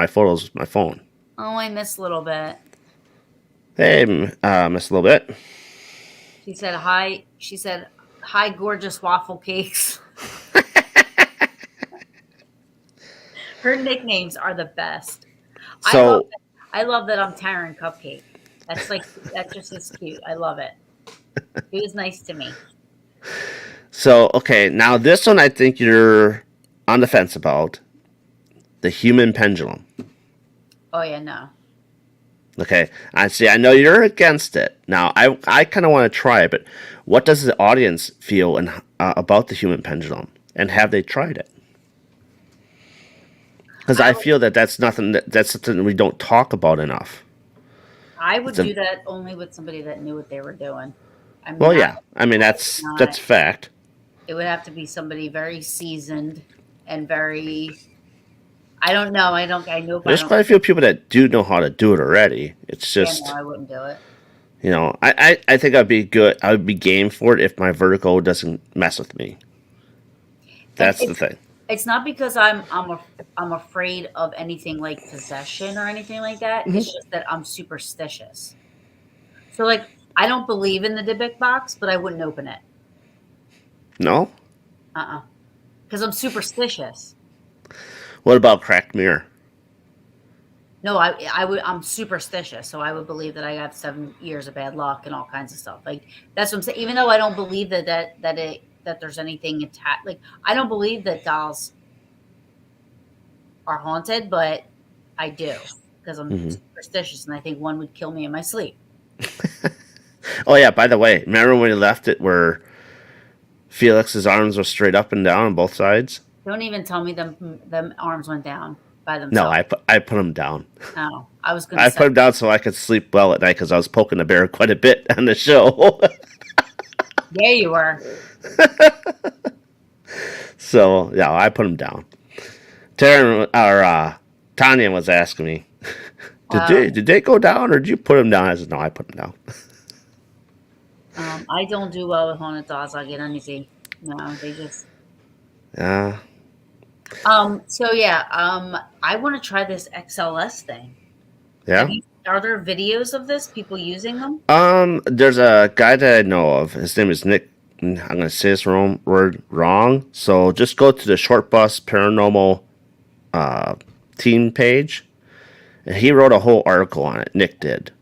Speaker 1: photos with my phone.
Speaker 3: Oh, I missed a little bit.
Speaker 1: Hey, missed a little bit.
Speaker 3: She said hi. She said, high gorgeous waffle cakes. Her nicknames are the best. I love
Speaker 1: So,
Speaker 3: it. I love that I'm Taryn Cupcake. That's like that just is cute. I love it. He was nice to me.
Speaker 1: okay, now this one I think you're on the fence about the human pendulum.
Speaker 3: Oh yeah, no.
Speaker 1: Okay, I see. I know you're against it. Now, I kind of want to try it, but what does the audience feel about the human pendulum, and have they tried it? Because
Speaker 3: I
Speaker 1: I
Speaker 3: would
Speaker 1: feel that that's something we don't talk about enough.
Speaker 3: I
Speaker 1: It's
Speaker 3: would
Speaker 1: a
Speaker 3: do that only with somebody that knew what they were doing. I'm
Speaker 1: well,
Speaker 3: not
Speaker 1: yeah. I mean,
Speaker 3: I would not.
Speaker 1: that's fact.
Speaker 3: It would have to be somebody very seasoned and very I don't know. I know if I
Speaker 1: There's
Speaker 3: don't
Speaker 1: quite a few people that do know how to do it already. It's
Speaker 3: yeah, no,
Speaker 1: just
Speaker 3: I wouldn't do it.
Speaker 1: I think I'd be good. I would be game for it if my vertigo doesn't mess with me.
Speaker 3: And
Speaker 1: That's the thing.
Speaker 3: it's not because I'm afraid of anything like possession or anything like that. It's
Speaker 1: Hmm.
Speaker 3: just that I'm superstitious. So like I don't believe in the Dybbuk box, but I wouldn't open it.
Speaker 1: No.
Speaker 3: Uh-uh. Because I'm superstitious.
Speaker 1: What about cracked mirror?
Speaker 3: No, I would I'm superstitious, so I would believe that I got 7 years of bad luck and all kinds of stuff. Like that's what I'm saying. Even though I don't believe that there's anything attached, like I don't believe that dolls are haunted, but I do because I'm
Speaker 1: Hmm.
Speaker 3: superstitious, and I think one would kill me in my sleep.
Speaker 1: Oh yeah. By the way, remember when we left it where Felix's arms were straight up and down on both sides?
Speaker 3: Don't even tell me them arms went down by
Speaker 1: No,
Speaker 3: themselves.
Speaker 1: I put them down.
Speaker 3: No, I was gonna
Speaker 1: I
Speaker 3: say
Speaker 1: put them down so I could sleep well at night because I was poking the bear quite a bit on the show.
Speaker 3: yeah, you were.
Speaker 1: So yeah, I put them down. Taryn or Tanya was asking me, did they go down or did you put them down? I said no, I put them down.
Speaker 3: I don't do well with haunted dolls. I get uneasy. No, they just.
Speaker 1: Yeah,
Speaker 3: So yeah. I want to try this XLS thing. Have
Speaker 1: yeah.
Speaker 3: you? Are there videos of this? People using them?
Speaker 1: There's a guy that I know of. His name is Nick. I'm gonna say this word wrong. So just go to the Short Bus Paranormal uh, team page, and he wrote a whole article on it. Nick did.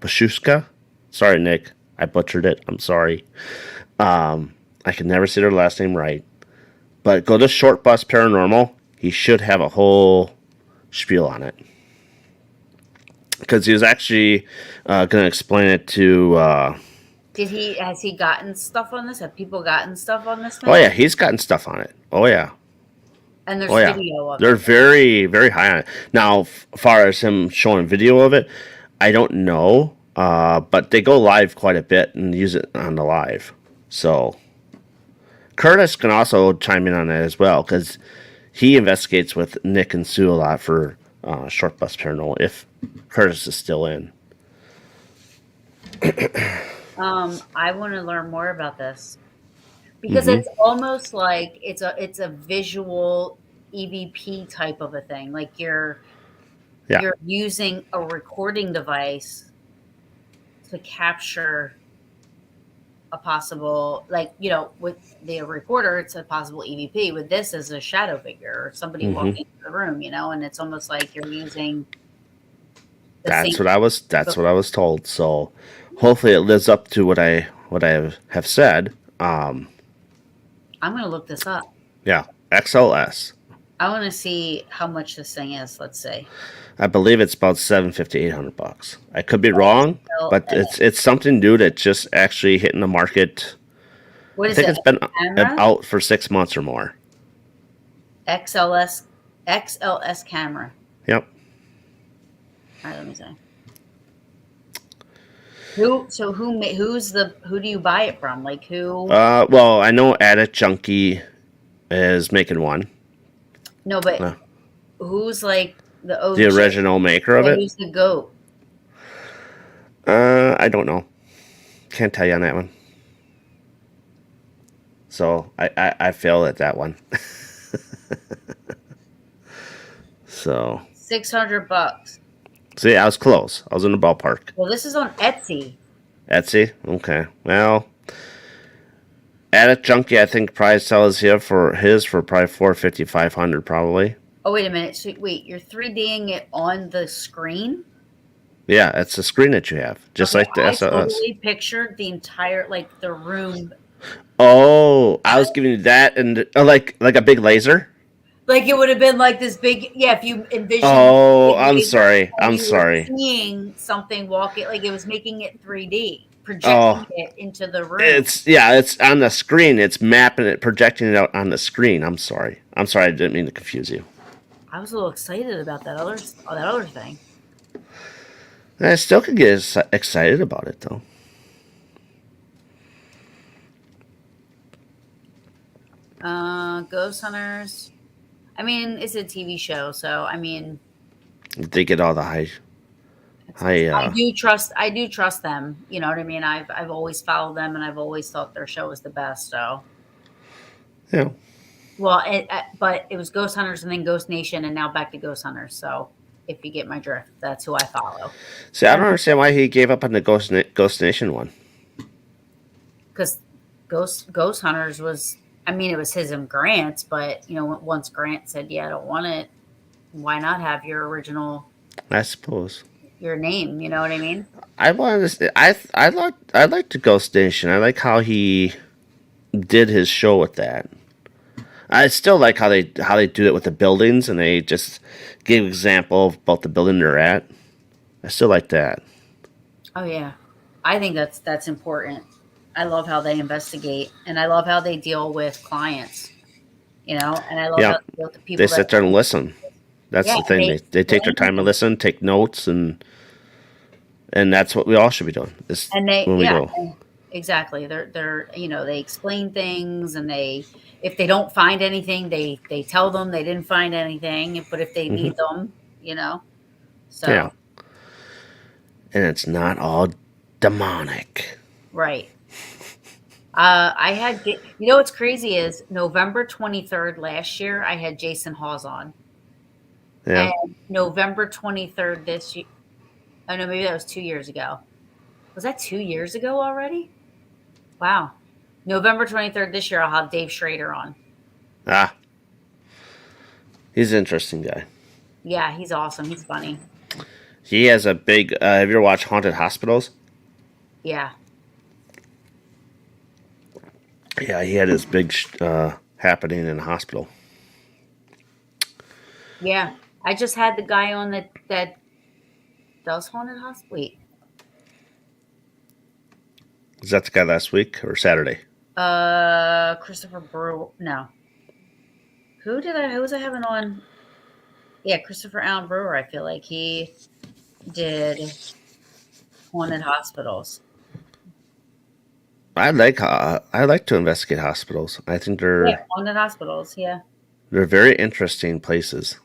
Speaker 1: Bashuska. Sorry, Nick. I butchered it. I'm sorry. I can never say their last name right. But go to Short Bus Paranormal. He should have a whole spiel on it. Because he was actually going to explain it to.
Speaker 3: Has he gotten stuff on this? Have people gotten stuff on this
Speaker 1: Oh,
Speaker 3: thing?
Speaker 1: yeah, he's gotten stuff on it. Oh, yeah.
Speaker 3: And there's
Speaker 1: Oh, yeah.
Speaker 3: video of
Speaker 1: They're
Speaker 3: it.
Speaker 1: very, very high on it. Now, far as him showing video of it, I don't know. But they go live quite a bit and use it on the live. So, Curtis can also chime in on that as well because he investigates with Nick and Sue a lot for Short Bus Paranormal if Curtis is still in.
Speaker 3: I want to learn more about this because
Speaker 1: Hmm.
Speaker 3: it's almost like it's a visual EVP type of a thing. Like
Speaker 1: Yeah,
Speaker 3: you're using a recording device to capture a possible like with the recorder it's a possible EVP. With this as a shadow figure or somebody
Speaker 1: hmm.
Speaker 3: walking into the room, and it's almost like you're using the same.
Speaker 1: That's what I was told. So hopefully it lives up to what I have said.
Speaker 3: I'm going to look this up.
Speaker 1: Yeah, XLS.
Speaker 3: I want to see how much this thing is. Let's see.
Speaker 1: I believe it's about 750, $800. I could be wrong, but
Speaker 3: XLS.
Speaker 1: it's something new that just actually hitting the market.
Speaker 3: What
Speaker 1: I
Speaker 3: is
Speaker 1: think
Speaker 3: it?
Speaker 1: it's been
Speaker 3: Camera?
Speaker 1: out for 6 months or more.
Speaker 3: XLS camera.
Speaker 1: Yep.
Speaker 3: All right, let me see. Who do you buy it from? Like who?
Speaker 1: Well, I know Addict Junkie is making one.
Speaker 3: No, but
Speaker 1: Uh,
Speaker 3: who's like the
Speaker 1: the
Speaker 3: OG?
Speaker 1: original maker of
Speaker 3: Yeah,
Speaker 1: it.
Speaker 3: who's the goat?
Speaker 1: I don't know. Can't tell you on that one. So I failed at that one. So
Speaker 3: $600.
Speaker 1: see, I was close. I was in the ballpark.
Speaker 3: Well, this is on Etsy.
Speaker 1: Etsy. Okay. Well, Attic Junkie, I think probably sells his for probably 450, 500 probably.
Speaker 3: Oh, wait a minute. So, wait, you're 3Ding it on the screen?
Speaker 1: Yeah, it's the screen that you have, just
Speaker 3: Okay,
Speaker 1: like the
Speaker 3: I
Speaker 1: SLS.
Speaker 3: totally pictured the entire, like, the room.
Speaker 1: Oh, I was giving you that and like a big laser.
Speaker 3: Like, it would have been like this big, yeah, if you envisioned a
Speaker 1: Oh,
Speaker 3: big
Speaker 1: I'm
Speaker 3: laser
Speaker 1: sorry.
Speaker 3: and
Speaker 1: I'm
Speaker 3: you were
Speaker 1: sorry.
Speaker 3: seeing something walking, like it was making it 3D, projecting
Speaker 1: Oh,
Speaker 3: it into the room.
Speaker 1: it's on the screen. It's mapping it, projecting it out on the screen. I'm sorry. I'm sorry. I didn't mean to confuse you.
Speaker 3: I was a little excited about that other thing.
Speaker 1: I still could get excited about it though.
Speaker 3: Ghost Hunters. I mean, it's a TV show, so I mean,
Speaker 1: They get all the high.
Speaker 3: I do trust them. You know what I mean? I've always followed them, and I've always thought their show was the best. So,
Speaker 1: You know.
Speaker 3: well, but it was Ghost Hunters and then Ghost Nation, and now back to Ghost Hunters. So, if you get my drift, that's who I follow.
Speaker 1: See, I don't understand why he gave up on the Ghost Nation one.
Speaker 3: Because Ghost Hunters was, I mean, it was his and Grant's, but once Grant said, "Yeah, I don't want it," why not have your original,
Speaker 1: I suppose.
Speaker 3: your name? You know what I mean?
Speaker 1: I wanted to. I like the Ghost Nation. I like how he did his show with that. I still like how they do it with the buildings, and they just give example of about the building they're at. I still like that.
Speaker 3: Oh yeah, I think that's important. I love how they investigate, and I love how they deal with clients. And I love how
Speaker 1: Yeah,
Speaker 3: they deal with the
Speaker 1: they
Speaker 3: people that.
Speaker 1: sit there and listen. That's
Speaker 3: Yeah,
Speaker 1: the
Speaker 3: and
Speaker 1: thing. They take their time to listen, take notes, and that's what we all should be doing. Is
Speaker 3: and they
Speaker 1: when we
Speaker 3: yeah,
Speaker 1: go.
Speaker 3: and exactly. They're they explain things, and if they don't find anything, they tell them they didn't find anything. But if they
Speaker 1: Hmm.
Speaker 3: need them, you know,
Speaker 1: Yeah,
Speaker 3: so
Speaker 1: and it's not all demonic.
Speaker 3: right. I had, what's crazy is November 23rd last year, I had Jason Hawes on,
Speaker 1: Yeah,
Speaker 3: and November 23rd this year. Oh no, maybe that was 2 years ago. Was that 2 years ago already? Wow. November 23rd this year, I'll have Dave Schrader on.
Speaker 1: ah, he's an interesting guy.
Speaker 3: Yeah, he's awesome. He's funny.
Speaker 1: He has a big. Have you ever watched Haunted Hospitals?
Speaker 3: Yeah.
Speaker 1: Yeah, he had his big happening in the hospital.
Speaker 3: Yeah. I just had the guy on that does haunted hospital. Wait.
Speaker 1: Was that the guy last week or Saturday?
Speaker 3: Christopher Brewer. No. Who was I having on? Yeah, Christopher Allen Brewer. I feel like he did haunted hospitals.
Speaker 1: I like to investigate hospitals. I think
Speaker 3: Yeah, haunted hospitals. Yeah.
Speaker 1: they're very interesting places.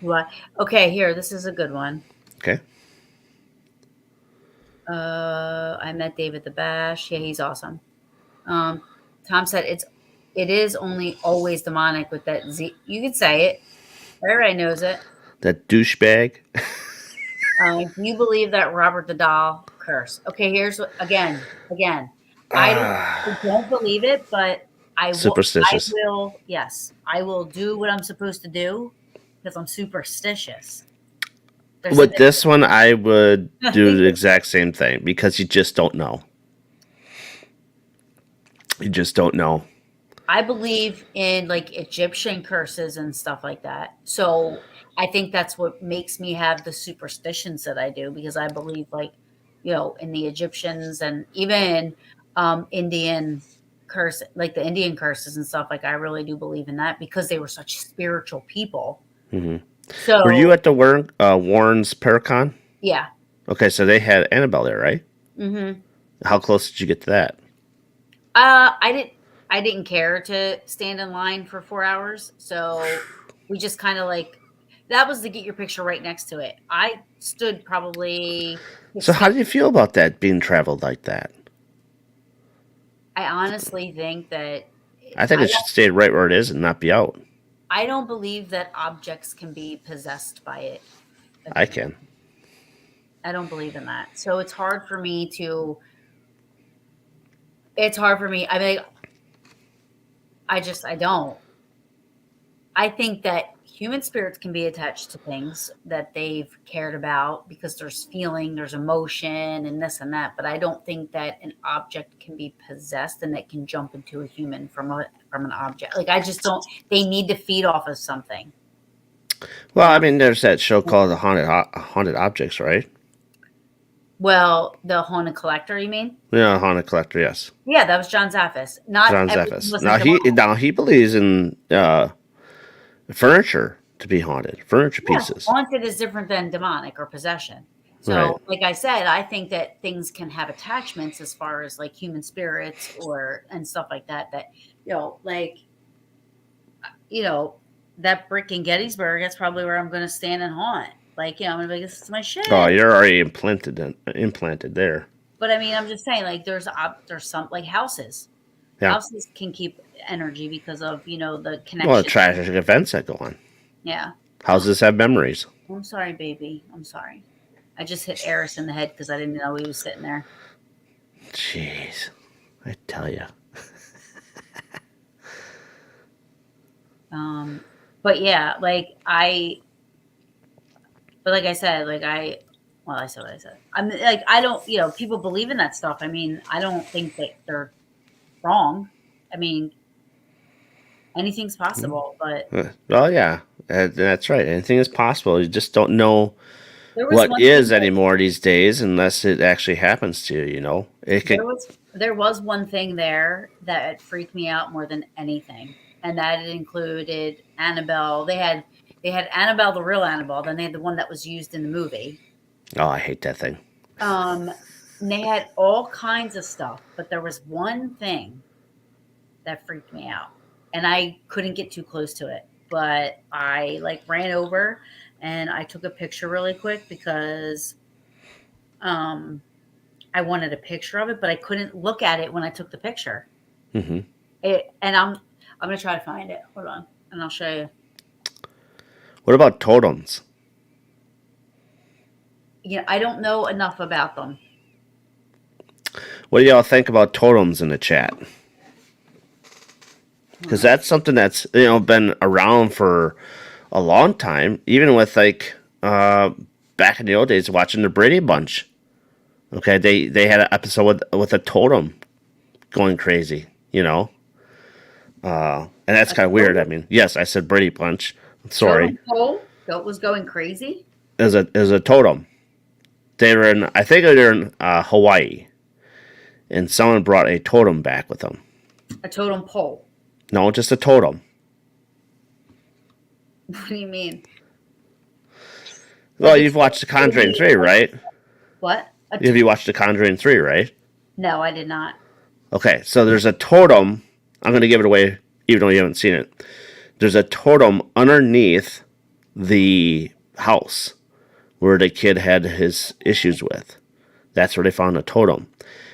Speaker 3: What? Okay, here. This is a good one.
Speaker 1: Okay.
Speaker 3: I met David the Bash. Yeah, he's awesome. Um, Tom said it is only always demonic with that Z. You could say it. Everybody knows it.
Speaker 1: That douchebag.
Speaker 3: Do you believe that Robert the Doll curse? Okay, here's again. I don't believe it, but I will. I
Speaker 1: Superstitious.
Speaker 3: will. Yes, I will do what I'm supposed to do because I'm superstitious. There's a
Speaker 1: With this one, I would do the
Speaker 3: difference.
Speaker 1: exact same thing because you just don't know. You just don't know.
Speaker 3: I believe in like Egyptian curses and stuff like that. So I think that's what makes me have the superstitions that I do because I believe like, in the Egyptians and even Indian like the Indian curses and stuff. Like I really do believe in that because they were such spiritual people.
Speaker 1: Hmm. Were you
Speaker 3: So
Speaker 1: at the Warren's Paracon?
Speaker 3: yeah.
Speaker 1: Okay, so they had Annabelle there, right?
Speaker 3: Hmm.
Speaker 1: How close did you get to that?
Speaker 3: I didn't care to stand in line for 4 hours. So we just kind of like that was to get your picture right next to it. I stood probably
Speaker 1: So, how
Speaker 3: 6 feet.
Speaker 1: do you feel about that being traveled like that?
Speaker 3: I honestly think that
Speaker 1: I think
Speaker 3: I
Speaker 1: it should stay right where it is and not be out.
Speaker 3: I don't believe that objects can be possessed by it.
Speaker 1: I can.
Speaker 3: I don't believe in that. So it's hard for me to It's hard for me. I mean, I don't. I think that human spirits can be attached to things that they've cared about because there's feeling, there's emotion, and this and that. But I don't think that an object can be possessed and that can jump into a human from an object. Like I just don't. They need to feed off of something.
Speaker 1: Well, I mean, there's that show called The Haunted Objects, right?
Speaker 3: Well, the haunted collector, you mean?
Speaker 1: Yeah, Haunted Collector, yes.
Speaker 3: Yeah, that was John Zaffis. Not
Speaker 1: John
Speaker 3: everything
Speaker 1: Zaffis.
Speaker 3: was demonic.
Speaker 1: Now he believes in furniture to be haunted, furniture
Speaker 3: Yeah,
Speaker 1: pieces.
Speaker 3: haunted is different than demonic or possession. So,
Speaker 1: Right.
Speaker 3: like I said, I think that things can have attachments as far as like human spirits or and stuff like that. That like you know, that brick in Gettysburg. That's probably where I'm going to stand and haunt. Like, I'm gonna be like, this is my shit.
Speaker 1: Oh, you're already implanted there.
Speaker 3: But I mean, I'm just saying, like, there's some like houses.
Speaker 1: Yeah.
Speaker 3: Houses can keep energy because of the connection.
Speaker 1: Well, tragic events that go on.
Speaker 3: Yeah.
Speaker 1: Houses have memories.
Speaker 3: I'm sorry, baby. I'm sorry. I just hit Eris in the head because I didn't know he was sitting there.
Speaker 1: Jeez, I tell you.
Speaker 3: But yeah, like I said, I said what I said. I'm like, I don't, people believe in that stuff. I mean, I don't think that they're wrong. I mean, anything's possible, but
Speaker 1: Well, yeah, that's right. Anything is possible. You just don't know
Speaker 3: there was
Speaker 1: what
Speaker 3: one
Speaker 1: is
Speaker 3: thing
Speaker 1: anymore these days unless it actually happens to you. It can.
Speaker 3: there was one thing there that freaked me out more than anything, and that included Annabelle. They had Annabelle, the real Annabelle. Then they had the one that was used in the movie.
Speaker 1: Oh, I hate that thing.
Speaker 3: And they had all kinds of stuff, but there was one thing that freaked me out, and I couldn't get too close to it. But I ran over and I took a picture really quick because I wanted a picture of it, but I couldn't look at it when I took the picture.
Speaker 1: Mm-hmm.
Speaker 3: And I'm gonna try to find it. Hold on, and I'll show you.
Speaker 1: What about totems?
Speaker 3: I don't know enough about them.
Speaker 1: What do y'all think about totems in the chat? Because that's something that's been around for a long time, even with back in the old days watching the Brady Bunch. Okay, they had an episode with a totem going crazy, and that's kind of weird. I mean, yes, I said Brady Bunch. I'm sorry.
Speaker 3: Totem pole that was going crazy.
Speaker 1: Is a totem. They were in, I think they were in Hawaii, and someone brought a totem back with them.
Speaker 3: A totem pole.
Speaker 1: No, just a totem.
Speaker 3: What do you mean?
Speaker 1: Well, you've watched The Conjuring 3, right?
Speaker 3: What?
Speaker 1: Have you watched The Conjuring 3, right?
Speaker 3: No, I did not.
Speaker 1: Okay, so there's a totem. I'm going to give it away, even though you haven't seen it. There's a totem underneath the house where the kid had his issues with. That's where they found a totem.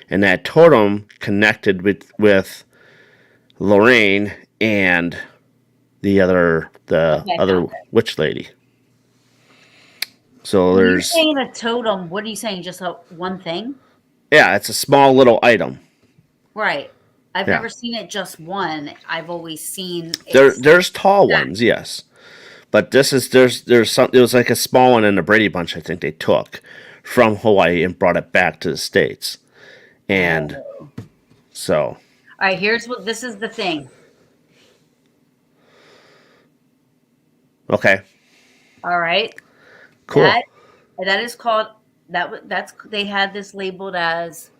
Speaker 1: And that totem connected with Lorraine and the other witch lady. So
Speaker 3: When you're
Speaker 1: there's
Speaker 3: saying a totem, what are you saying? Just one thing?
Speaker 1: yeah, it's a small little item.
Speaker 3: Right. I've
Speaker 1: Yeah.
Speaker 3: never seen it just one. I've always seen
Speaker 1: There's tall ones, yes. But there's some. It was like a small one in the Brady Bunch. I think they took from Hawaii and brought it back to the States, and so
Speaker 3: All right, this is the thing.
Speaker 1: okay,
Speaker 3: All right.
Speaker 1: cool.
Speaker 3: That is called that's they had this labeled as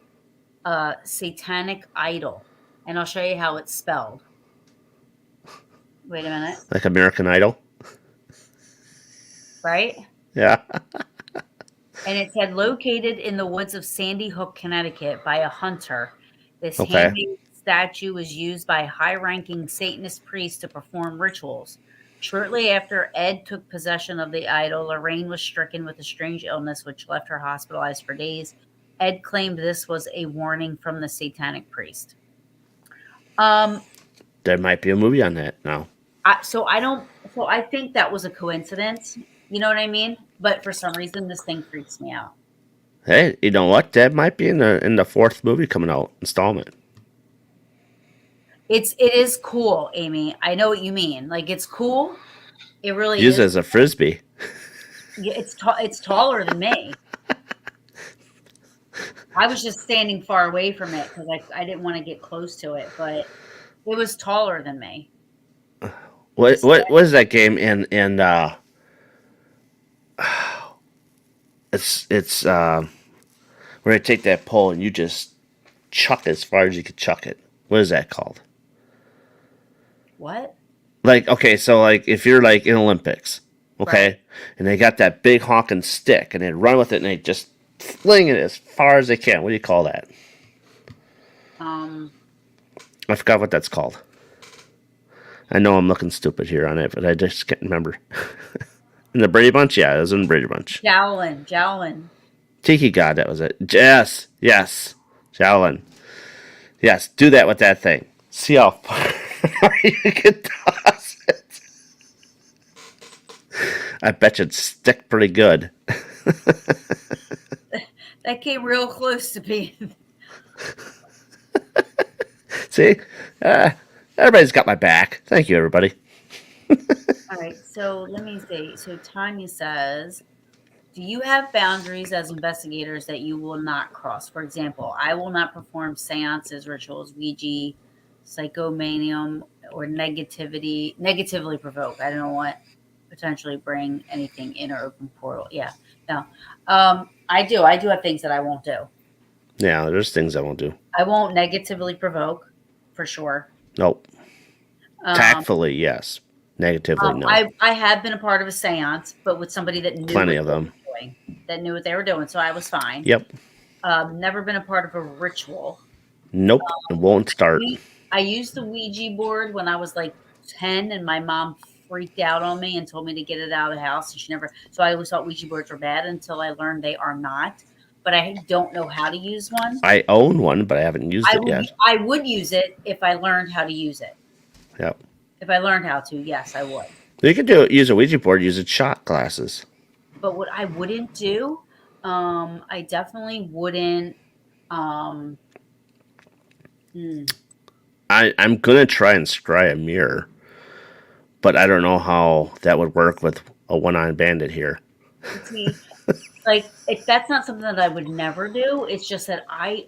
Speaker 3: a satanic idol, and I'll show you how it's spelled. Wait a minute.
Speaker 1: Like American Idol.
Speaker 3: Right?
Speaker 1: Yeah.
Speaker 3: And it said located in the woods of Sandy Hook, Connecticut by a hunter. This
Speaker 1: Okay.
Speaker 3: handmade statue was used by high-ranking Satanist priests to perform rituals. Shortly after Ed took possession of the idol, Lorraine was stricken with a strange illness which left her hospitalized for days. Ed claimed this was a warning from the satanic priest.
Speaker 1: There might be a movie on that now.
Speaker 3: I think that was a coincidence. You know what I mean? But for some reason, this thing freaks me out.
Speaker 1: Hey, you know what? That might be in the fourth movie coming out installment.
Speaker 3: it is cool, Amy. I know what you mean. Like it's cool. It really
Speaker 1: Use it
Speaker 3: is.
Speaker 1: as a frisbee.
Speaker 3: Yeah, it's taller than me. I was just standing far away from it because I didn't want to get close to it, but it was taller than me.
Speaker 1: What
Speaker 3: Just
Speaker 1: what is that game in it's where you take that pole and you just chuck it as far as you can chuck it. What is that called?
Speaker 3: what?
Speaker 1: Like, okay, so like if you're like in Olympics, okay,
Speaker 3: Right.
Speaker 1: and they got that big honking stick and they run with it and they just fling it as far as they can. What do you call that?
Speaker 3: Um,
Speaker 1: I forgot what that's called. I know I'm looking stupid here on it, but I just can't remember. In the Brady Bunch? Yeah, it was in the Brady Bunch.
Speaker 3: Jowlin.
Speaker 1: Tiki God, that was it. Yes, yes. Shaolin. Yes, do that with that thing. See how far you can toss it. I bet you'd stick pretty good.
Speaker 3: That came real close to being.
Speaker 1: See? Uh, everybody's got my back. Thank you, everybody.
Speaker 3: All right, so let me see. So Tanya says, do you have boundaries as investigators that you will not cross? For example, I will not perform seances, rituals, Ouija, psychomanium, or negatively provoke. I don't want potentially bring anything in or open portal. Yeah, no. I do. I do have things that I won't do.
Speaker 1: Yeah, there's things I won't do.
Speaker 3: I won't negatively provoke, for sure.
Speaker 1: Nope.
Speaker 3: Um,
Speaker 1: Tactfully, yes. Negatively, no.
Speaker 3: I have been a part of a seance, but with somebody that knew
Speaker 1: Plenty
Speaker 3: what
Speaker 1: of
Speaker 3: they
Speaker 1: them.
Speaker 3: were doing, so I was fine.
Speaker 1: Yep.
Speaker 3: Never been a part of a ritual.
Speaker 1: Nope. It won't start.
Speaker 3: I used the Ouija board when I was like 10, and my mom freaked out on me and told me to get it out of the house. And she never, so I always thought Ouija boards were bad until I learned they are not. But I don't know how to use one.
Speaker 1: I own one, but I haven't used it yet.
Speaker 3: I would use it if I learned how to use it.
Speaker 1: Yep.
Speaker 3: If I learned how to, yes, I would.
Speaker 1: You could use a Ouija board, use it shot glasses.
Speaker 3: But what I wouldn't do, I definitely wouldn't. Um,
Speaker 1: I'm gonna try and scry a mirror, but I don't know how that would work with a one-eyed bandit here.
Speaker 3: see, like if that's not something that I would never do. It's just that I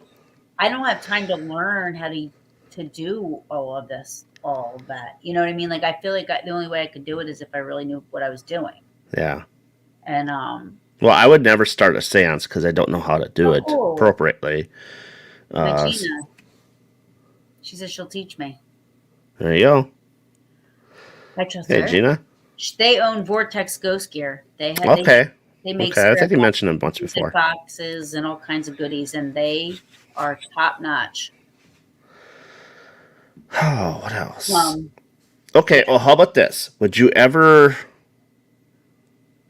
Speaker 3: don't have time to learn how to do all of that. You know what I mean? Like I feel like the only way I could do it is if I really knew what I was doing.
Speaker 1: Yeah.
Speaker 3: And
Speaker 1: Well, I would never start a séance because I don't know how to do it
Speaker 3: Oh.
Speaker 1: appropriately.
Speaker 3: like Gina, she says she'll teach me.
Speaker 1: There you go.
Speaker 3: I trust
Speaker 1: Hey,
Speaker 3: her.
Speaker 1: Gina.
Speaker 3: They own Vortex Ghost Gear.
Speaker 1: Okay.
Speaker 3: They make
Speaker 1: Okay, I think you mentioned them once
Speaker 3: music
Speaker 1: before.
Speaker 3: boxes and all kinds of goodies, and they are top notch.
Speaker 1: Oh, what else?
Speaker 3: Okay.
Speaker 1: Well, how about this? Would you ever...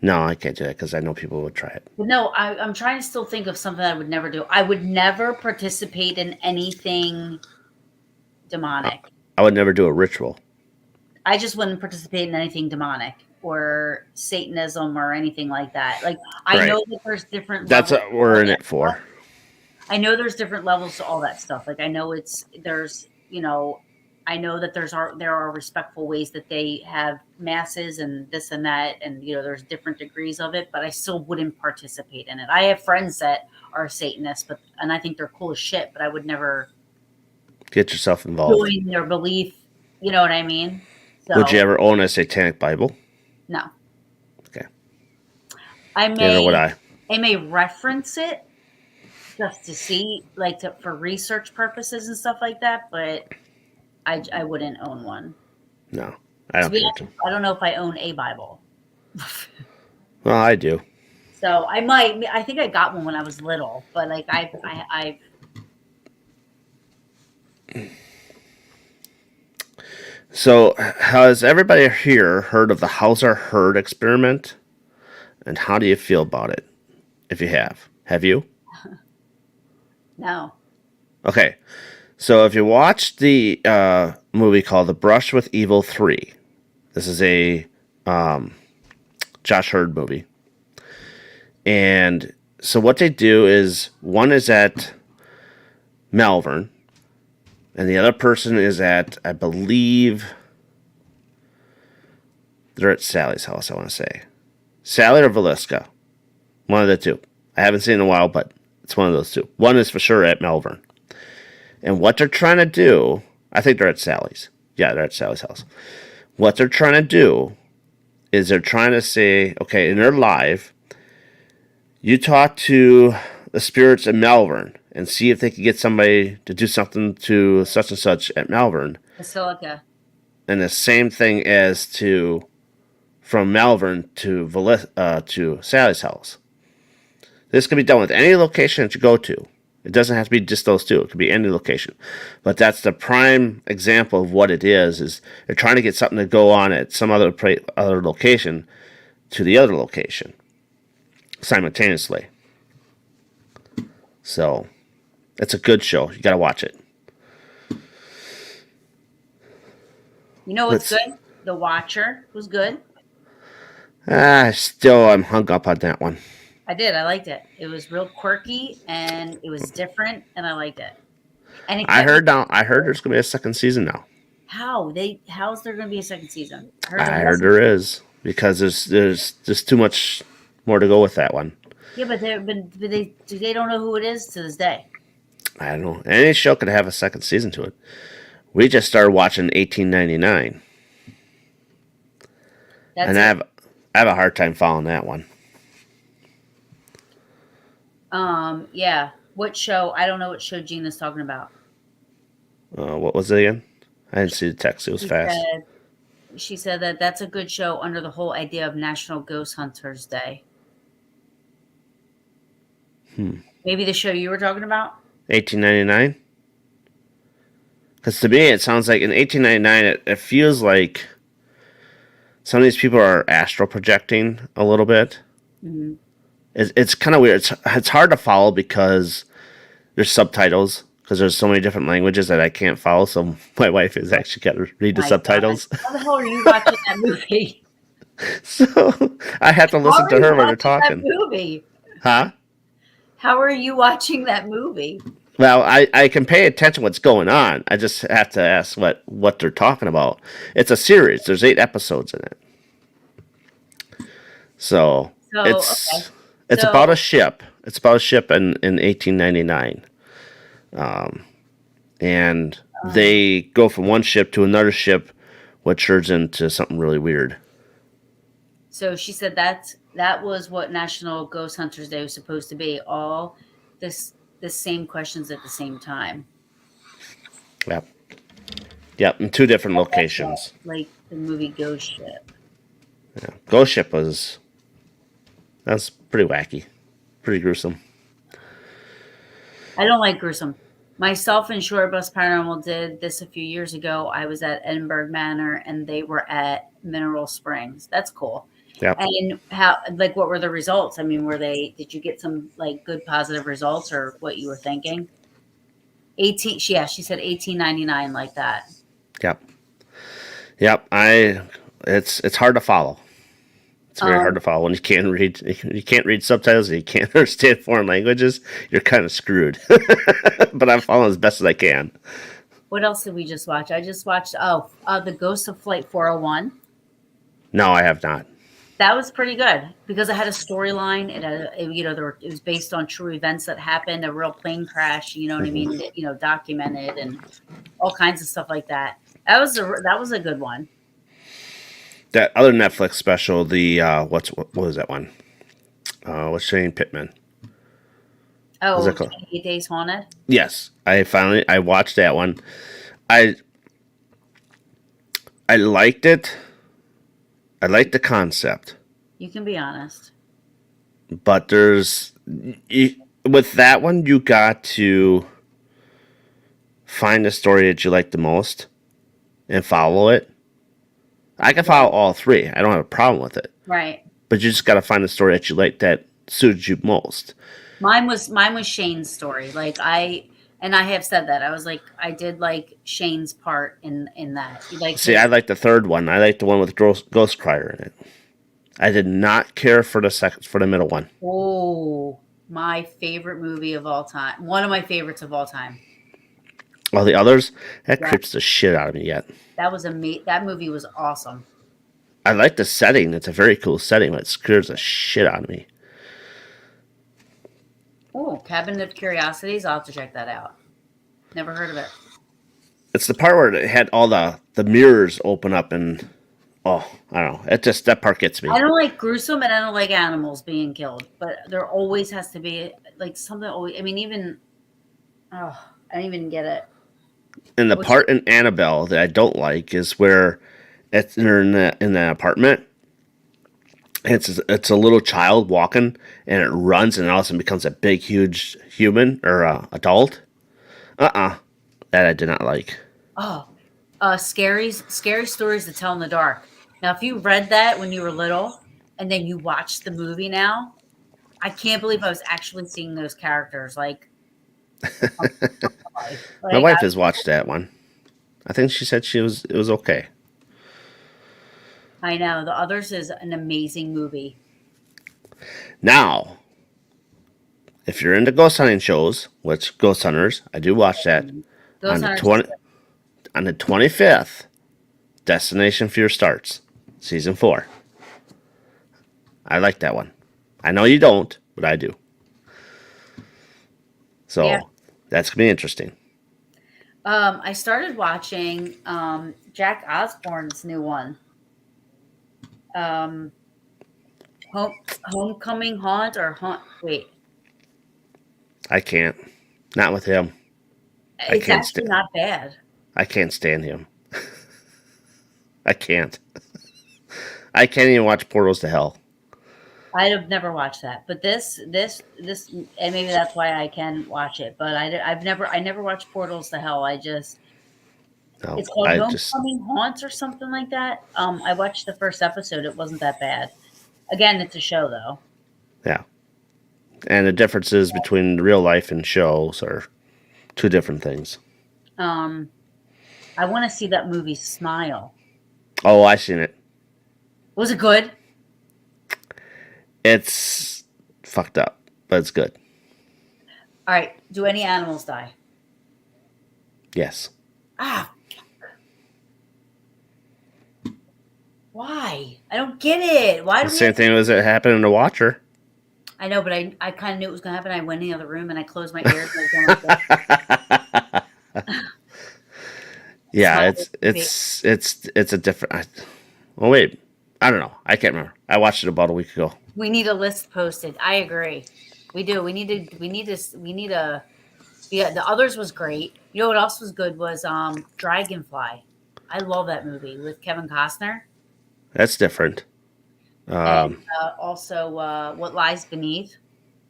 Speaker 1: No, I can't do that because I know people would try it.
Speaker 3: No, I'm trying to still think of something I would never do. I would never participate in anything demonic.
Speaker 1: I would never do a ritual.
Speaker 3: I just wouldn't participate in anything demonic or Satanism or anything like that. Like I know that there's different.
Speaker 1: That's what we're in it for.
Speaker 3: I know there's different levels to all that stuff. Like I know I know that there are respectful ways that they have masses and this and that, and there's different degrees of it, but I still wouldn't participate in it. I have friends that are Satanists, and I think they're cool as shit, but I would never
Speaker 1: get yourself involved.
Speaker 3: Join their belief. You know what I mean? So,
Speaker 1: would you ever own a satanic Bible?
Speaker 3: No.
Speaker 1: Okay.
Speaker 3: Neither
Speaker 1: would I.
Speaker 3: I may reference it just to see, for research purposes and stuff like that, but I wouldn't own one.
Speaker 1: No, I don't think so.
Speaker 3: I don't know if I own a Bible.
Speaker 1: Well, I do.
Speaker 3: So I might. I think I got one when I was little, but I
Speaker 1: So, has everybody here heard of the Hauser herd experiment? And how do you feel about it? If you have you?
Speaker 3: No.
Speaker 1: Okay. So if you watch the movie called The Brush with Evil 3, this is a Josh Hurd movie. And so what they do is, one is at Malvern, And the other person is at, I believe, they're at Sally's house, I want to say. Sally or Velisca. One of the two. I haven't seen it in a while, but it's one of those two. One is for sure at Melbourne. And what they're trying to do, I think they're at Sally's. Yeah, they're at Sally's house. What they're trying to do is they're trying to say, okay, and they're live. You talk to the spirits in Melbourne and see if they can get somebody to do something to such and such at Melbourne.
Speaker 3: Basilica.
Speaker 1: And the same thing as to from Melbourne to Sally's house. This can be done with any location that you go to. It doesn't have to be just those two. It could be any location. But that's the prime example of what it is they're trying to get something to go on at some other location to the other location simultaneously. So, it's a good show. You got to watch it.
Speaker 3: You know what's good? The Watcher was good.
Speaker 1: Still, I'm hung up on that one.
Speaker 3: I did. I liked it. It was real quirky and it was different, and I liked it. And
Speaker 1: I heard there's gonna be a second season now.
Speaker 3: How's there gonna be a second season?
Speaker 1: I heard there is because there's just too much more to go with that one.
Speaker 3: Yeah, but they don't know who it is to this day.
Speaker 1: I don't know. Any show could have a second season to it. We just started watching 1899, and I have a hard time following that one.
Speaker 3: Yeah. What show? I don't know what show Gina's talking about.
Speaker 1: What was it again? I didn't see the text. It was fast.
Speaker 3: She said that that's a good show under the whole idea of National Ghost Hunters Day. Maybe the show you were talking about?
Speaker 1: 1899? Because to me, it sounds like in 1899, it feels like some of these people are astral projecting a little bit.
Speaker 3: Mm-hmm.
Speaker 1: It's kind of weird. It's hard to follow because there's subtitles, because there's so many different languages that I can't follow. So my wife has actually got to read the subtitles.
Speaker 3: God. How the hell are you watching that movie?
Speaker 1: So I have to listen to her when they're talking.
Speaker 3: That movie?
Speaker 1: Huh?
Speaker 3: How are you watching that movie?
Speaker 1: Well, I can pay attention to what's going on. I just have to ask what they're talking about. It's a series. There's 8 episodes in it. So it's about a ship. It's about a ship in 1899. And they go from one ship to another ship, which turns into something really weird.
Speaker 3: So she said that was what National Ghost Hunters Day was supposed to be. All the same questions at the same time.
Speaker 1: Yep, in 2 different locations.
Speaker 3: Like the movie Ghost Ship.
Speaker 1: Yeah. Ghost Ship that's pretty wacky. Pretty gruesome.
Speaker 3: I don't like gruesome. Myself and Shorebus Paranormal did this a few years ago. I was at Edinburgh Manor and they were at Mineral Springs. That's cool.
Speaker 1: Yep.
Speaker 3: And what were the results? I mean, did you get some good positive results or what you were thinking? She said 1899 like that.
Speaker 1: Yep. It's hard to follow. It's very hard to follow when you can't read subtitles and you can't understand foreign languages. You're kind of screwed. But I'm following as best as I can.
Speaker 3: What else did we just watch? I just watched The Ghost of Flight 401.
Speaker 1: No, I have not.
Speaker 3: That was pretty good because it had a storyline. It was based on true events that happened, a real plane crash. You know what I mean? Documented and all kinds of stuff like that. That was a good one.
Speaker 1: That other Netflix special, the what was that one? What's Shane Pittman?
Speaker 3: Oh, 28 Days Haunted?
Speaker 1: Yes. I watched that one. I liked it. I liked the concept.
Speaker 3: You can be honest.
Speaker 1: But with that one, you got to find the story that you like the most and follow it. I can follow all 3. I don't have a problem with it.
Speaker 3: Right.
Speaker 1: But you just got to find the story that you like that suited you most.
Speaker 3: Mine was Shane's story. I have said that. I was like, I did like Shane's part in that.
Speaker 1: I like the third one. I like the one with Ghost Crier in it. I did not care for the middle one.
Speaker 3: Oh, my favorite movie of all time. One of my favorites of all time.
Speaker 1: Well, the others, that
Speaker 3: Yeah,
Speaker 1: creeps the shit out of me yet.
Speaker 3: that movie was awesome.
Speaker 1: I like the setting. It's a very cool setting, but it scares the shit out of me.
Speaker 3: Oh, Cabinet of Curiosities. I'll have to check that out. Never heard of it.
Speaker 1: It's the part where it had all the mirrors open up and oh, I don't know. It just that part gets
Speaker 3: I
Speaker 1: me.
Speaker 3: don't like gruesome and I don't like animals being killed, but there always has to be like something. Always, I mean, even oh, I don't even get it.
Speaker 1: And the
Speaker 3: Which
Speaker 1: part in Annabelle that I don't like is where they're in the apartment. And it's a little child walking, and it runs, and all of a sudden becomes a big, huge human or adult. That I did not like.
Speaker 3: oh, scary stories to tell in the dark. Now, if you read that when you were little, and then you watch the movie now, I can't believe I was actually seeing those characters.
Speaker 1: My
Speaker 3: Like
Speaker 1: wife has watched that one. I think she said it was okay.
Speaker 3: I know the others is an amazing movie.
Speaker 1: Now, if you're into ghost hunting shows, which Ghost Hunters, I do watch that on
Speaker 3: Ghost
Speaker 1: the
Speaker 3: Hunters is
Speaker 1: 20 on the 25th. Destination Fear starts season 4. I like that one. I know you don't, but I do.
Speaker 3: yeah.
Speaker 1: So that's gonna be interesting.
Speaker 3: I started watching Jack Osborne's new one, um, Homecoming Haunt or Haunt. Wait,
Speaker 1: I can't. Not with him. I
Speaker 3: it's
Speaker 1: can't
Speaker 3: actually
Speaker 1: stand.
Speaker 3: not bad.
Speaker 1: I can't stand him. I can't. I can't even watch Portals to Hell.
Speaker 3: I've never watched that, but and maybe that's why I can watch it. But I never watched Portals to Hell.
Speaker 1: No,
Speaker 3: It's called
Speaker 1: I just
Speaker 3: Homecoming Haunts or something like that. I watched the first episode. It wasn't that bad. Again, it's a show though.
Speaker 1: yeah. And the differences between real life and shows are two different things.
Speaker 3: Um, I want to see that movie Smile.
Speaker 1: Oh, I seen it.
Speaker 3: Was it good?
Speaker 1: It's fucked up, but it's good.
Speaker 3: All right. Do any animals die?
Speaker 1: Yes.
Speaker 3: Ah, why? I don't get it. Why
Speaker 1: The
Speaker 3: do we
Speaker 1: same
Speaker 3: have to?
Speaker 1: thing as it happened in The Watcher.
Speaker 3: I know, but I kind of knew it was going to happen. I went in the other room and I closed my ears and I was going like this.
Speaker 1: Yeah,
Speaker 3: Smile with me.
Speaker 1: it's a different. Oh wait, I don't know. I can't remember. I watched it about a week ago.
Speaker 3: We need a list posted. I agree. We do. We need a yeah, the others was great. You know what else was good was Dragonfly. I love that movie with Kevin Costner.
Speaker 1: That's different.
Speaker 3: And
Speaker 1: Um,
Speaker 3: also What Lies Beneath.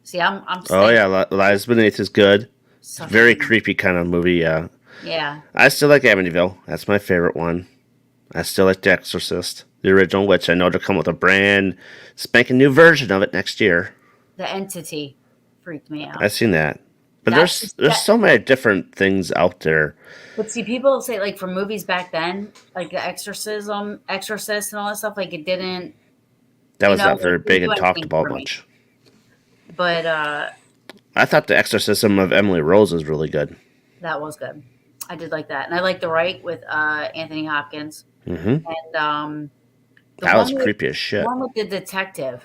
Speaker 3: See, I'm
Speaker 1: oh
Speaker 3: staying
Speaker 1: yeah, Lies Beneath is good.
Speaker 3: such a
Speaker 1: Very
Speaker 3: good movie.
Speaker 1: creepy kind of movie. Yeah,
Speaker 3: Yeah.
Speaker 1: I still like Amityville. That's my favorite one. I still like The Exorcist, the original, which I know they'll come with a brand spanking new version of it next year.
Speaker 3: The Entity freaked me out.
Speaker 1: I've seen that, but
Speaker 3: That's
Speaker 1: there's
Speaker 3: that
Speaker 1: so many different things out there.
Speaker 3: but see people say like for movies back then, like the Exorcist and all that stuff, like it didn't
Speaker 1: That was not
Speaker 3: like
Speaker 1: very
Speaker 3: it didn't
Speaker 1: big
Speaker 3: do
Speaker 1: and talked
Speaker 3: anything
Speaker 1: about
Speaker 3: for me.
Speaker 1: much.
Speaker 3: But
Speaker 1: I thought the Exorcism of Emily Rose was really good.
Speaker 3: that was good. I did like that. And I like The Right with Anthony Hopkins.
Speaker 1: Hmm.
Speaker 3: And the
Speaker 1: That was
Speaker 3: one with
Speaker 1: creepy as
Speaker 3: the
Speaker 1: shit.
Speaker 3: one with the detective.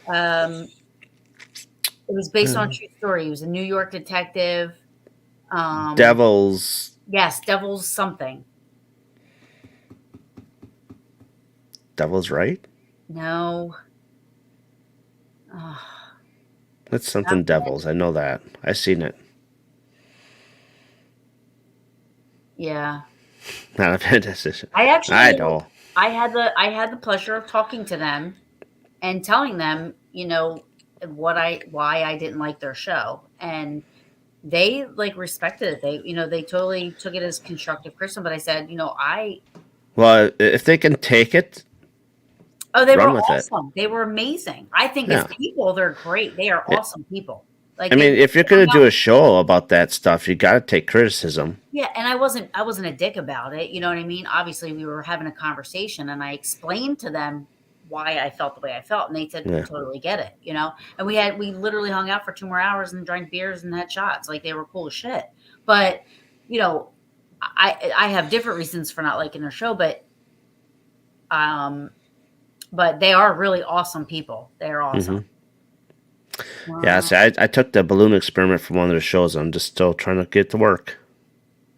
Speaker 3: Um it was based on a true story. He was a New York detective. Um
Speaker 1: Devil's
Speaker 3: yes, Devil's something.
Speaker 1: Devil's Right.
Speaker 3: No. Oh,
Speaker 1: That's
Speaker 3: not
Speaker 1: something Devils. I know that. I seen it.
Speaker 3: yeah.
Speaker 1: Not a bad decision.
Speaker 3: I
Speaker 1: I
Speaker 3: actually
Speaker 1: know.
Speaker 3: I had the pleasure of talking to them and telling them, why I didn't like their show. And they like respected it. They totally took it as constructive criticism. But I said,
Speaker 1: Well, if they can take it,
Speaker 3: they were
Speaker 1: run with it.
Speaker 3: awesome. They were amazing. I think as
Speaker 1: Yeah.
Speaker 3: people, they're great. They are
Speaker 1: Yeah.
Speaker 3: awesome people. Like
Speaker 1: I
Speaker 3: they
Speaker 1: mean,
Speaker 3: really
Speaker 1: if you're
Speaker 3: hung
Speaker 1: gonna
Speaker 3: out.
Speaker 1: do a show about that stuff, you got to take criticism.
Speaker 3: Yeah, and I wasn't a dick about it. You know what I mean? Obviously, we were having a conversation, and I explained to them why I felt the way I felt, and they said, "We
Speaker 1: Yeah.
Speaker 3: totally get it," you know. And we literally hung out for 2 more hours and drank beers and had shots. Like they were cool as shit. But you know, I have different reasons for not liking their show, um, but they are really awesome people. They are awesome.
Speaker 1: Yeah,
Speaker 3: Wow.
Speaker 1: see, I took the balloon experiment from one of their shows. I'm just still trying to get to work.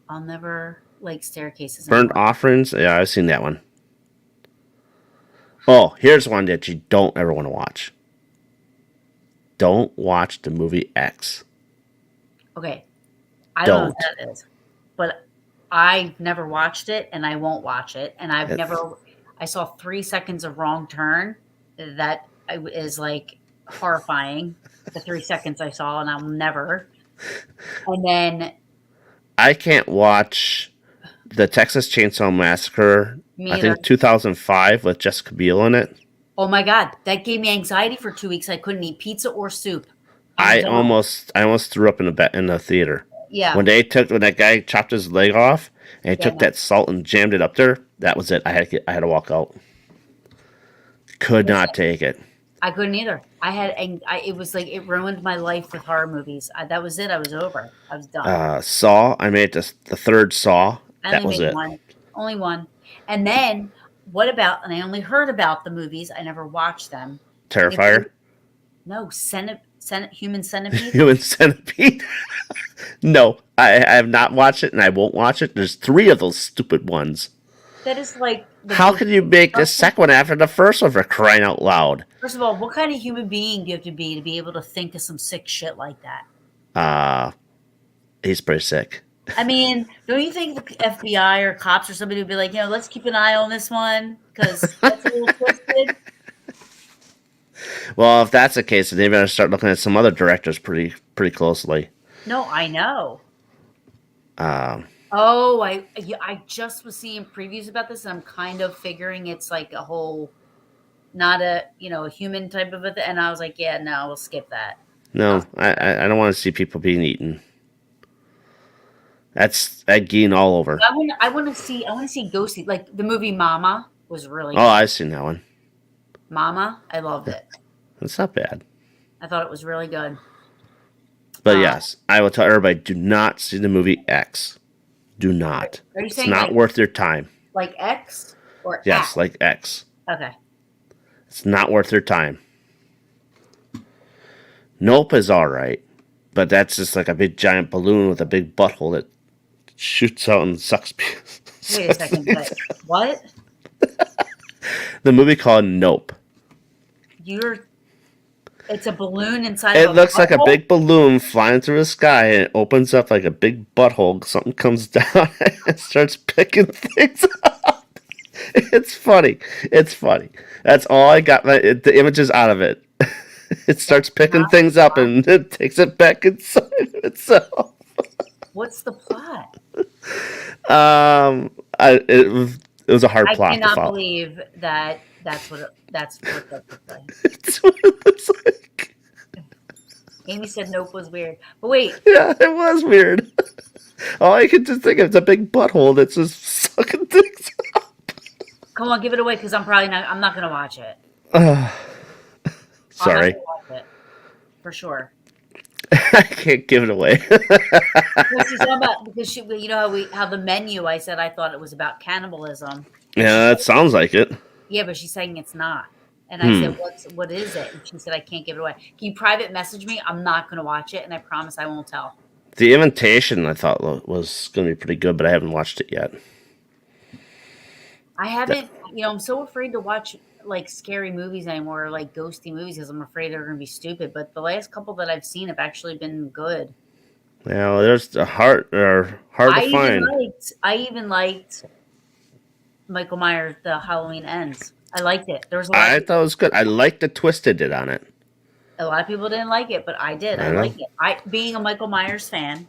Speaker 3: I'll never like staircases
Speaker 1: Burnt
Speaker 3: anymore.
Speaker 1: offerings. Yeah, I've seen that one. Oh, here's one that you don't ever want to watch. Don't watch the movie X.
Speaker 3: Okay, I don't know what
Speaker 1: Don't.
Speaker 3: that is, but I've never watched it, and I won't watch it. And I've
Speaker 1: It's,
Speaker 3: never. I saw 3 seconds of Wrong Turn. That is like horrifying. The 3 seconds I saw, and I'll never. And then
Speaker 1: I can't watch the Texas Chainsaw Massacre.
Speaker 3: me
Speaker 1: I
Speaker 3: either.
Speaker 1: think 2005 with Jessica Biel in it.
Speaker 3: Oh my god, that gave me anxiety for 2 weeks. I couldn't eat pizza or soup. I'm
Speaker 1: I
Speaker 3: done.
Speaker 1: almost threw up in the theater
Speaker 3: Yeah,
Speaker 1: when that guy chopped his leg off and he
Speaker 3: yeah.
Speaker 1: took that salt and jammed it up there. That was it. I had to walk out. Could not take it.
Speaker 3: I couldn't either. I had, and it was like it ruined my life with horror movies. That was it. I was over. I was done.
Speaker 1: Saw. I made the third Saw.
Speaker 3: I
Speaker 1: That
Speaker 3: only
Speaker 1: was
Speaker 3: made
Speaker 1: it.
Speaker 3: one, only one. And then what about? And I only heard about the movies. I never watched them.
Speaker 1: Terrifier.
Speaker 3: No, Human Centipede.
Speaker 1: Human Centipede. No, I have not watched it and I won't watch it. There's 3 of those stupid ones.
Speaker 3: That is like the
Speaker 1: How
Speaker 3: most
Speaker 1: can you make the
Speaker 3: disgusting.
Speaker 1: second one after the first one for crying out loud?
Speaker 3: First of all, what kind of human being do you have to be able to think of some sick shit like that?
Speaker 1: He's pretty sick.
Speaker 3: I mean, don't you think the FBI or cops or somebody would be like, let's keep an eye on this one because that's a little twisted?
Speaker 1: Well, if that's the case, then they better start looking at some other directors pretty closely.
Speaker 3: No, I know.
Speaker 1: Um,
Speaker 3: Oh, I just was seeing previews about this, and I'm kind of figuring it's like a whole, not a human type of a thing. And I was like, yeah, no, we'll skip that.
Speaker 1: no, I don't want to see people being eaten. That's egging all over.
Speaker 3: I want to see ghosty. Like the movie Mama was really
Speaker 1: Oh,
Speaker 3: good.
Speaker 1: I've seen that one.
Speaker 3: Mama, I loved it.
Speaker 1: It's not bad.
Speaker 3: I thought it was really good.
Speaker 1: But yes, I will tell everybody: do not see the movie X. Do not.
Speaker 3: Are you
Speaker 1: It's
Speaker 3: saying
Speaker 1: not worth your time.
Speaker 3: like X or
Speaker 1: Yes,
Speaker 3: X?
Speaker 1: like X.
Speaker 3: Okay.
Speaker 1: It's not worth your time. Nope is all right, but that's just like a big giant balloon with a big butthole that shoots out and sucks.
Speaker 3: Wait a second. What?
Speaker 1: The movie called Nope.
Speaker 3: It's a balloon inside
Speaker 1: It
Speaker 3: of a
Speaker 1: looks like a
Speaker 3: butthole?
Speaker 1: big balloon flying through the sky, and it opens up like a big butthole. Something comes down and starts picking things up. It's funny. It's funny. That's all I got. The images out of it. It starts picking
Speaker 3: Not
Speaker 1: things up
Speaker 3: plot.
Speaker 1: and it takes it back inside of itself.
Speaker 3: What's the plot?
Speaker 1: It was a hard
Speaker 3: I
Speaker 1: plot to
Speaker 3: cannot
Speaker 1: follow.
Speaker 3: believe that that's what that looks like.
Speaker 1: It's what it looks like.
Speaker 3: Amy said nope was weird. But wait,
Speaker 1: Yeah, it was weird. All I could just think of is a big butthole that's just sucking things up.
Speaker 3: come on, give it away because I'm not gonna watch it. I'm
Speaker 1: Sorry.
Speaker 3: not gonna watch it. For sure.
Speaker 1: I can't give it away.
Speaker 3: Well, she's talking about because how the menu I said I thought it was about cannibalism.
Speaker 1: Yeah, that sounds like it.
Speaker 3: Yeah, but she's saying it's not. And I said, what is it? And she said, I can't give it away. Can you private message me? I'm not going to watch it, and I promise I won't tell.
Speaker 1: The Invitation I thought was going to be pretty good, but I haven't watched it yet.
Speaker 3: I haven't, I'm so afraid to watch like scary movies anymore, or like ghosty movies, because I'm afraid they're going to be stupid. But the last couple that I've seen have actually been good.
Speaker 1: Yeah, there's the hard to find.
Speaker 3: I even liked Michael Myers, The Halloween Ends. I liked it. There was
Speaker 1: I thought it was good. I liked the twist they did on it.
Speaker 3: a lot of people didn't like it, but I did. I liked it. Being a Michael Myers fan,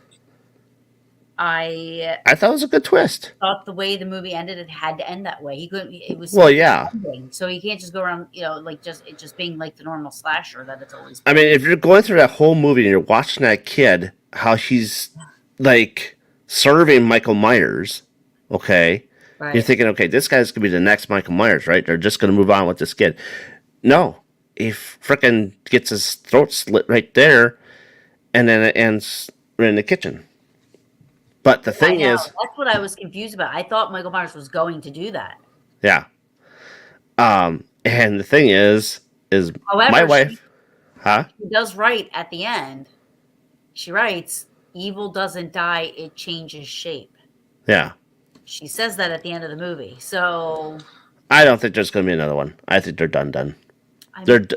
Speaker 3: I
Speaker 1: thought it was a good twist.
Speaker 3: thought the way the movie ended, it had to end that way. He couldn't. It was
Speaker 1: Yeah.
Speaker 3: ending, so you can't just go around, like just being like the normal slasher that it's always
Speaker 1: I
Speaker 3: been.
Speaker 1: mean, if you're going through that whole movie and you're watching that kid, how he's like serving Michael Myers, okay?
Speaker 3: Right.
Speaker 1: You're thinking, okay, this guy's gonna be the next Michael Myers, right? They're just gonna move on with this kid. No, he frickin' gets his throat slit right there, and then it ends in the kitchen. But the
Speaker 3: I
Speaker 1: thing
Speaker 3: know.
Speaker 1: is,
Speaker 3: That's what I was confused about. I thought Michael Myers was going to do that.
Speaker 1: yeah. And the thing is my
Speaker 3: However,
Speaker 1: wife, huh?
Speaker 3: she does write at the end. She writes, "Evil doesn't die; it changes shape."
Speaker 1: Yeah.
Speaker 3: She says that at the end of the movie. So,
Speaker 1: I don't think there's going to be another one. I think they're done.
Speaker 3: I'm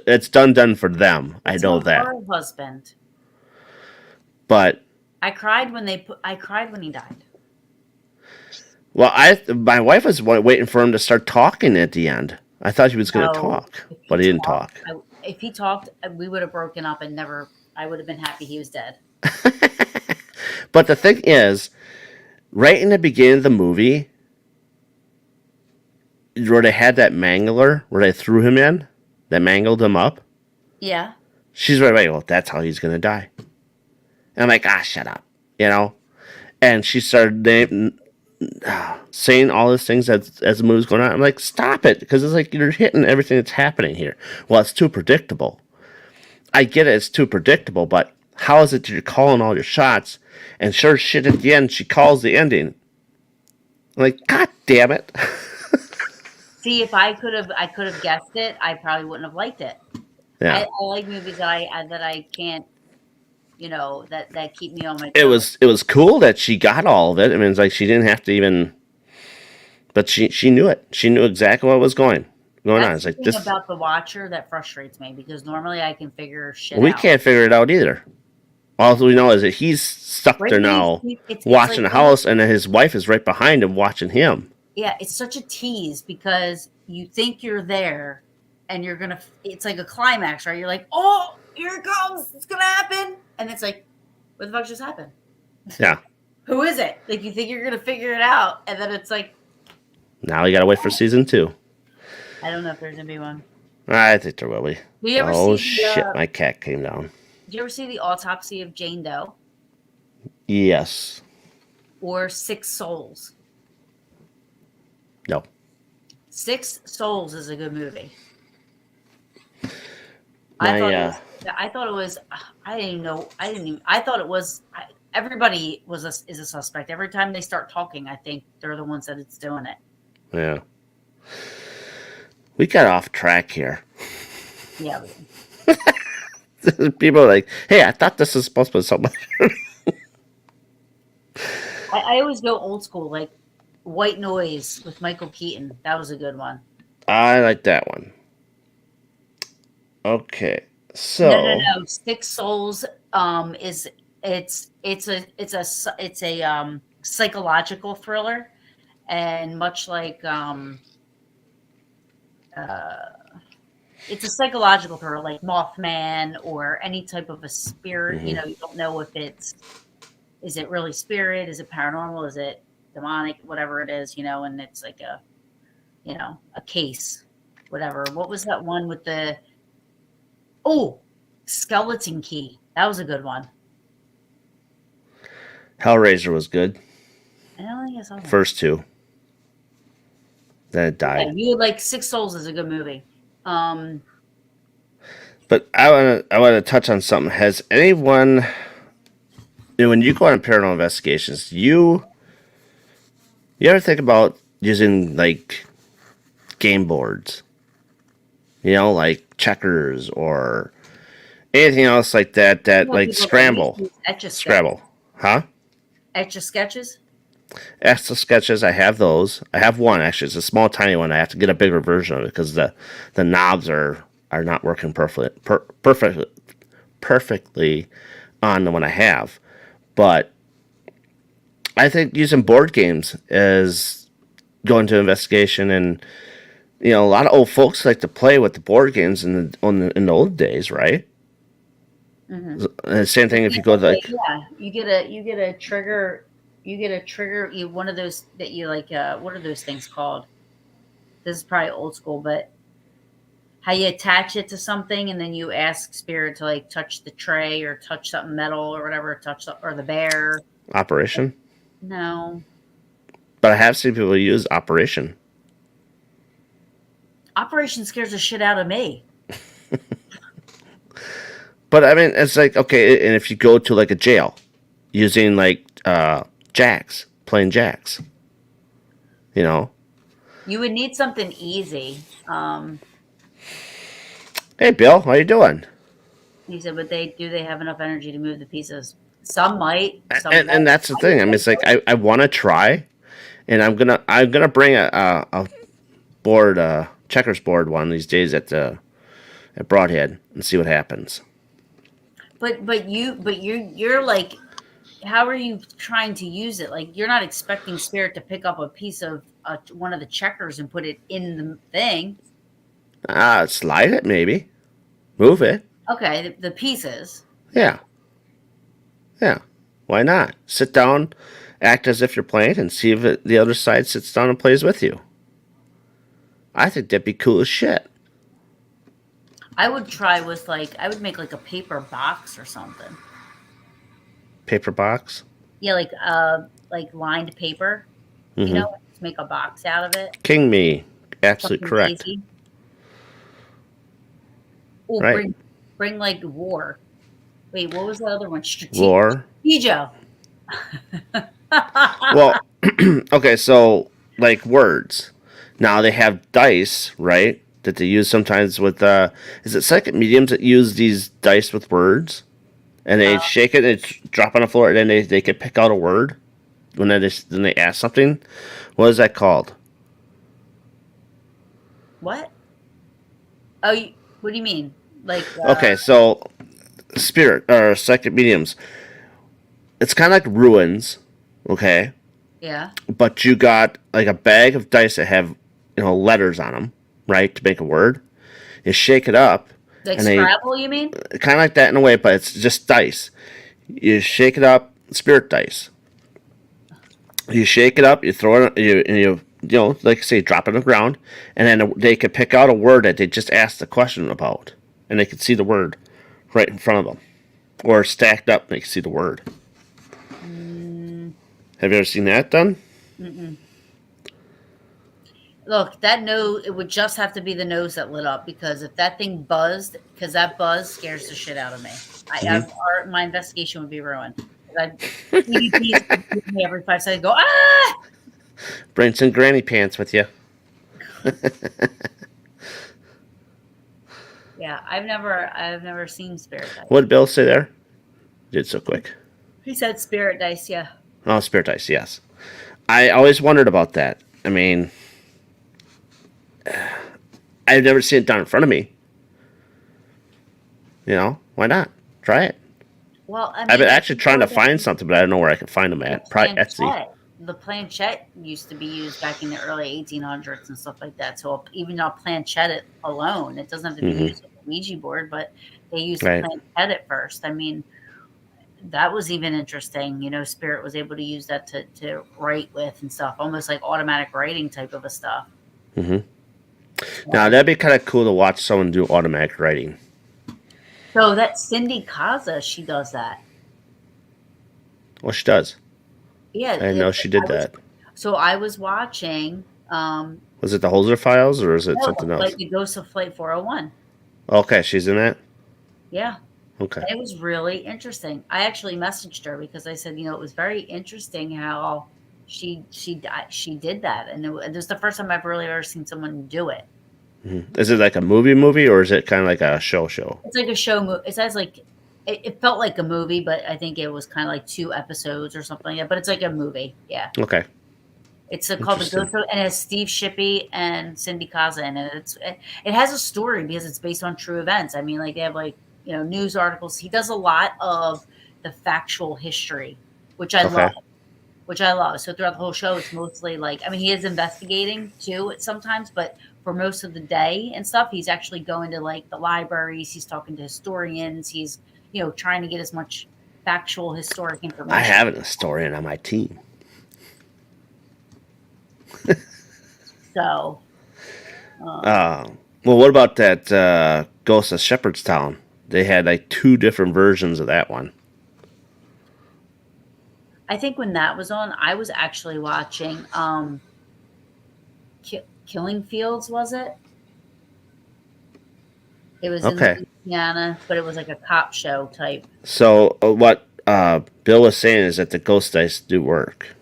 Speaker 1: It's done for them. I know
Speaker 3: tell
Speaker 1: that.
Speaker 3: her husband.
Speaker 1: But
Speaker 3: I cried when I cried when he died.
Speaker 1: well, my wife was waiting for him to start talking at the end. I thought he was going to
Speaker 3: No,
Speaker 1: talk, but he didn't talk.
Speaker 3: if he talked, we would have broken up and never. I would have been happy he was dead.
Speaker 1: But the thing is, right in the beginning of the movie, where they had that mangler, where they threw him in, that mangled him up,
Speaker 3: Yeah.
Speaker 1: she's right away, well, that's how he's going to die. And I'm like, shut up, you know? And she started saying all these things as the movie's going on. I'm like, stop it, because it's like you're hitting everything that's happening here. Well, it's too predictable. I get it, it's too predictable, but how is it that you're calling all your shots? And sure shit, at the end, she calls the ending. I'm like, God damn it.
Speaker 3: See, if I could have guessed it, I probably wouldn't have liked it.
Speaker 1: Yeah.
Speaker 3: I like movies that I can't, that keep me on my
Speaker 1: toes. It was cool that she got all of it. I mean, it's like she didn't have to even, but she knew it. She knew exactly what was going on. It's like
Speaker 3: this about the Watcher that frustrates me because normally I can figure shit
Speaker 1: we
Speaker 3: out.
Speaker 1: Can't figure it out either. All we know is that he's stuck there now, watching the house, and then his wife is right behind him watching him.
Speaker 3: Yeah, it's such a tease because you think you're there, and it's like a climax, right? You're like, oh, here it comes, it's gonna happen, and it's like, what the fuck just happened?
Speaker 1: Yeah.
Speaker 3: Who is it? Like you think you're gonna figure it out, and then it's like,
Speaker 1: now you gotta wait for season 2.
Speaker 3: I don't know if there's gonna be one.
Speaker 1: I think there will be.
Speaker 3: Did you ever
Speaker 1: oh
Speaker 3: see
Speaker 1: shit! My cat came down.
Speaker 3: Did you ever see the Autopsy of Jane Doe?
Speaker 1: Yes.
Speaker 3: Or Six Souls?
Speaker 1: No.
Speaker 3: Six Souls is a good movie.
Speaker 1: I
Speaker 3: thought it was. I didn't even know. I thought it was. Everybody is a suspect. Every time they start talking, I think they're the ones that it's doing it.
Speaker 1: Yeah. We got off track here.
Speaker 3: Yeah.
Speaker 1: People are like, hey, I thought this was supposed to be something.
Speaker 3: I always go old school, like White Noise with Michael Keaton. That was a good one.
Speaker 1: I like that one. Okay, so
Speaker 3: no. Six Souls is it's a psychological thriller, and much like it's a psychological thriller like Mothman or any type of a spirit.
Speaker 1: Mm-hmm.
Speaker 3: You don't know if is it really spirit, is it paranormal, is it demonic, whatever it is, and it's like a case, whatever. What was that one with the Skeleton Key? That was a good one.
Speaker 1: Hellraiser was good.
Speaker 3: I don't think I saw that.
Speaker 1: First 2. Then it died.
Speaker 3: Yeah, you would like Six Souls is a good movie.
Speaker 1: But I want to touch on something. Has anyone, when you go on paranormal investigations, you ever think about using like game boards? Like checkers or anything else like that like Scramble. Huh?
Speaker 3: Etch-a-sketches?
Speaker 1: Etch-a-sketches, I have those. I have one actually. It's a small, tiny one. I have to get a bigger version of it because the knobs are not working perfectly on the one I have. But I think using board games is going to investigation, and a lot of old folks like to play with the board games in the old days, right? Mm-hmm. And same thing if you go to
Speaker 3: you get a trigger. You get a trigger. One of those that you like. What are those things called? This is probably old school, but how you attach it to something and then you ask spirit to like touch the tray or touch something metal or whatever, or the bear.
Speaker 1: Operation?
Speaker 3: No.
Speaker 1: But I have seen people use Operation.
Speaker 3: Operation scares the shit out of me.
Speaker 1: But I mean, it's like, okay, and if you go to like a jail using like jacks, playing jacks. You know.
Speaker 3: You would need something easy.
Speaker 1: Hey, Bill, how you doing?
Speaker 3: He said, but they have enough energy to move the pieces? Some might, some
Speaker 1: And
Speaker 3: won't.
Speaker 1: that's the
Speaker 3: I would
Speaker 1: thing. I mean,
Speaker 3: think
Speaker 1: it's like
Speaker 3: so.
Speaker 1: I want to try, and I'm gonna bring a board, checkers board one of these days at Broadhead and see what happens.
Speaker 3: You're like, how are you trying to use it? Like, you're not expecting Spirit to pick up a piece of one of the checkers and put it in the thing.
Speaker 1: Slide it maybe, move it.
Speaker 3: Okay, the pieces.
Speaker 1: Yeah, yeah. Why not? Sit down, act as if you're playing, and see if the other side sits down and plays with you. I think that'd be cool as shit.
Speaker 3: I would try with like, I would make like a paper box or something.
Speaker 1: Paper box.
Speaker 3: Yeah, like lined paper. You
Speaker 1: Mm-hmm.
Speaker 3: know, just make a box out of it.
Speaker 1: King me. Absolutely
Speaker 3: Something
Speaker 1: correct.
Speaker 3: easy. Oh,
Speaker 1: Right.
Speaker 3: bring like war. Wait, what was the other one?
Speaker 1: Roar.
Speaker 3: Strategic.
Speaker 1: Well, okay, so like words. Now they have dice, right? That they use sometimes with is it psychic mediums that use these dice with words? And they shake it and it's drop on the floor and then they can pick out a word when they ask something. What is that called?
Speaker 3: What? Oh, what do you mean? Like,
Speaker 1: Okay, so spirit or psychic mediums. It's kind of like ruins, okay?
Speaker 3: yeah,
Speaker 1: But you got like a bag of dice that have letters on them, right, to make a word. You shake it up,
Speaker 3: like
Speaker 1: and they
Speaker 3: Scrabble. You mean?
Speaker 1: kind of like that in a way, but it's just dice. You shake it up, spirit dice. You shake it up, you throw it, like I say, drop it on the ground, and then they could pick out a word that they just asked a question about, and they could see the word right in front of them, or stacked up, and they could see the word.
Speaker 3: Mm,
Speaker 1: Have you ever seen that done?
Speaker 3: mm-mm. Look, that nose, it would just have to be the nose that lit up, because if that thing buzzed, because that buzz scares the shit out of me. My investigation would be ruined. EVPs would give me every 5 seconds. Go ah!
Speaker 1: Bring some granny pants with you.
Speaker 3: Yeah, I've never seen spirit dice.
Speaker 1: What did Bill say there? Did so quick.
Speaker 3: He said spirit dice. Yeah.
Speaker 1: Oh, spirit dice, yes. I always wondered about that. I mean, I've never seen it done in front of me. Why not? Try it.
Speaker 3: Well, I
Speaker 1: I've
Speaker 3: mean,
Speaker 1: been actually trying to find something, but I don't know where I can find them
Speaker 3: the
Speaker 1: at. Probably Etsy.
Speaker 3: planchette. The planchette used to be used back in the early 1800s and stuff like that. So even a planchette alone, it doesn't have to be used with a Ouija board, but they used the
Speaker 1: Right.
Speaker 3: planchette at first. I mean, that was even interesting. Spirit was able to use that to write with and stuff, almost like automatic writing type of a stuff.
Speaker 1: Now, that'd be kind of cool to watch someone do automatic writing.
Speaker 3: So that Cindy Kaza, she does that.
Speaker 1: Well, she does.
Speaker 3: Yeah,
Speaker 1: I didn't know she did that.
Speaker 3: So I was watching.
Speaker 1: Was it the Holzer Files or is it
Speaker 3: No,
Speaker 1: something else?
Speaker 3: like the Ghost of Flight 401.
Speaker 1: Okay, she's in that?
Speaker 3: Yeah.
Speaker 1: Okay.
Speaker 3: It was really interesting. I actually messaged her because I said, it was very interesting how she did that, and it was the first time I've really ever seen someone do it.
Speaker 1: Is it like a movie, or is it kind of like a show?
Speaker 3: It's like a show. It says like it felt like a movie, but I think it was kind of like 2 episodes or something like that. But it's like a movie. Yeah.
Speaker 1: Okay.
Speaker 3: It's called The Ghost of, and it has Steve Shippey and Cindy Kaza in it. It has a story because it's based on true events. I mean, like they have news articles. He does a lot of the factual history, which I love. So throughout the whole show, it's mostly like, I mean, he is investigating too sometimes, but for most of the day and stuff, he's actually going to like the libraries. He's talking to historians. He's, trying to get as much factual historic information.
Speaker 1: I have an historian on my team.
Speaker 3: So,
Speaker 1: Well, what about that Ghost of Shepherdstown? They had like 2 different versions of that one.
Speaker 3: I think when that was on, I was actually watching Killing Fields, was it? It was
Speaker 1: Okay.
Speaker 3: in Louisiana, but it was like a cop show type.
Speaker 1: So, what Bill was saying is that the ghost dice do work.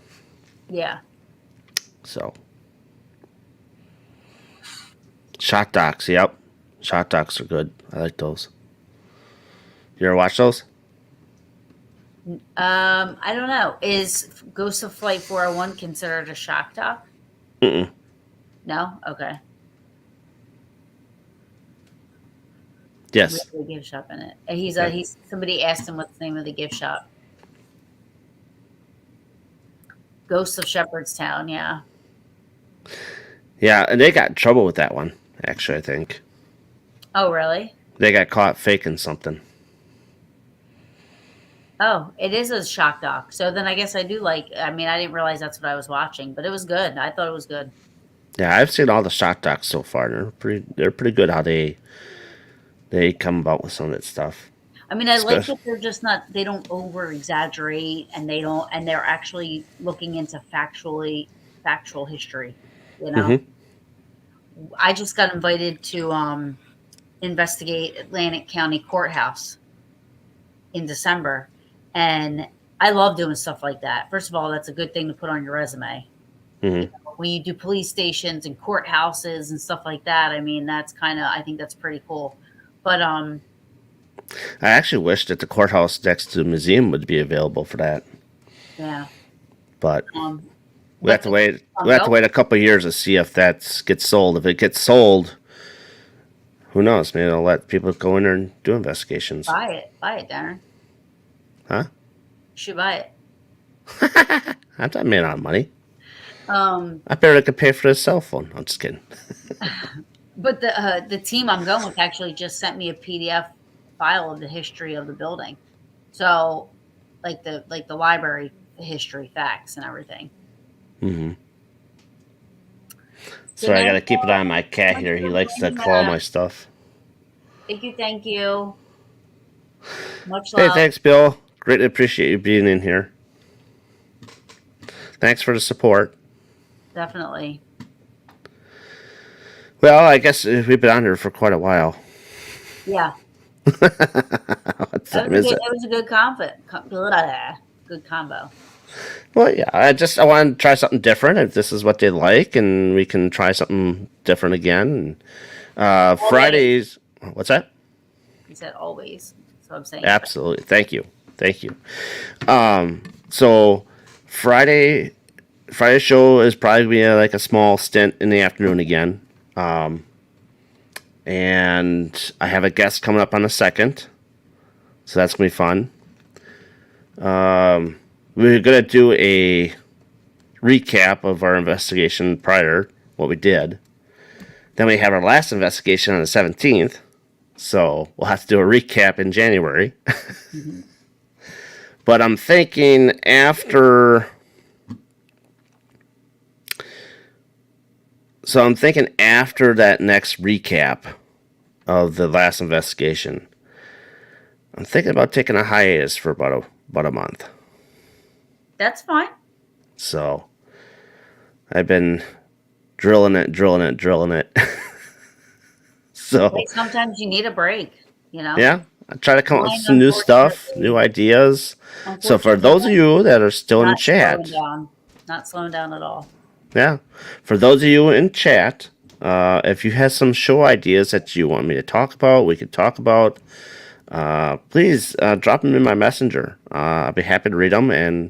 Speaker 3: Yeah.
Speaker 1: So shot docs, yep. Shot docs are good. I like those. You ever watch those?
Speaker 3: I don't know. Is Ghost of Flight 401 considered a shock doc?
Speaker 1: Mm-mm.
Speaker 3: No? Okay.
Speaker 1: Yes.
Speaker 3: With the gift shop in it.
Speaker 1: Yeah.
Speaker 3: He's somebody asked him what's the name of the gift shop. Ghost of Shepherdstown, yeah.
Speaker 1: Yeah, and they got in trouble with that one, actually, I think.
Speaker 3: Oh, really?
Speaker 1: They got caught faking something.
Speaker 3: Oh, it is a shock doc. So then I guess I do like, I mean, I didn't realize that's what I was watching, but it was good. I thought it was good.
Speaker 1: Yeah, I've seen all the shot docs so far. They're pretty good how they come about with some of that stuff.
Speaker 3: I mean, I like
Speaker 1: Especially,
Speaker 3: that they're just not, they don't over exaggerate and they don't, and they're actually looking into factual history, you know?
Speaker 1: mm-hmm.
Speaker 3: I just got invited to investigate Atlantic County Courthouse in December, and I love doing stuff like that. First of all, that's a good thing to put on your resume. You
Speaker 1: Mm-hmm.
Speaker 3: know, when you do police stations and courthouses and stuff like that, I mean, that's kind of, I think that's pretty cool. But
Speaker 1: I actually wish that the courthouse next to the museum would be available for that,
Speaker 3: yeah,
Speaker 1: but
Speaker 3: um,
Speaker 1: we have
Speaker 3: what's
Speaker 1: to
Speaker 3: it?
Speaker 1: wait. We have to wait a couple of years to see if that gets sold. If it gets sold, who knows? Maybe they'll let people go in there and do investigations.
Speaker 3: Buy it, Darren.
Speaker 1: Huh?
Speaker 3: You should buy it.
Speaker 1: I'm not made out of money.
Speaker 3: Um,
Speaker 1: I barely could pay for this cell phone. I'm just kidding.
Speaker 3: but the team I'm going with actually just sent me a PDF file of the history of the building. So, like the library history, facts, and everything.
Speaker 1: Mm-hmm.
Speaker 3: Good
Speaker 1: So I
Speaker 3: night,
Speaker 1: gotta keep an eye on my cat
Speaker 3: thanks
Speaker 1: here. He
Speaker 3: for
Speaker 1: likes to
Speaker 3: bringing
Speaker 1: claw my stuff.
Speaker 3: Thank you, thank you. Much
Speaker 1: Hey,
Speaker 3: love.
Speaker 1: thanks, Bill. Greatly appreciate you being in here. Thanks for the support.
Speaker 3: Definitely.
Speaker 1: Well, I guess we've been on here for quite a while.
Speaker 3: Yeah,
Speaker 1: What time is it?
Speaker 3: it was a good combo.
Speaker 1: Well, yeah, I want to try something different. If this is what they like, and we can try something different again.
Speaker 3: Always.
Speaker 1: Fridays. What's that?
Speaker 3: He said always. So I'm saying
Speaker 1: Absolutely. Thank you. Thank you. So Friday show is probably gonna be like a small stint in the afternoon again. And I have a guest coming up on the second, so that's gonna be fun. We're gonna do a recap of our investigation prior, what we did. Then we have our last investigation on the 17th, so we'll have to do a recap in January.
Speaker 3: Mhm.
Speaker 1: But I'm thinking after. So I'm thinking after that next recap of the last investigation, I'm thinking about taking a hiatus for about a month.
Speaker 3: That's fine.
Speaker 1: So I've been drilling it. So
Speaker 3: Like sometimes you need a break, you know?
Speaker 1: yeah, I try to come up with
Speaker 3: Mine,
Speaker 1: some new stuff, new ideas. So for
Speaker 3: unfortunately,
Speaker 1: those of you that are still in
Speaker 3: not slowing
Speaker 1: chat,
Speaker 3: down. Not slowing down at all.
Speaker 1: yeah, for those of you in chat, if you have some show ideas that you want me to talk about, we could talk about. Please drop them in my messenger. I'll be happy to read them and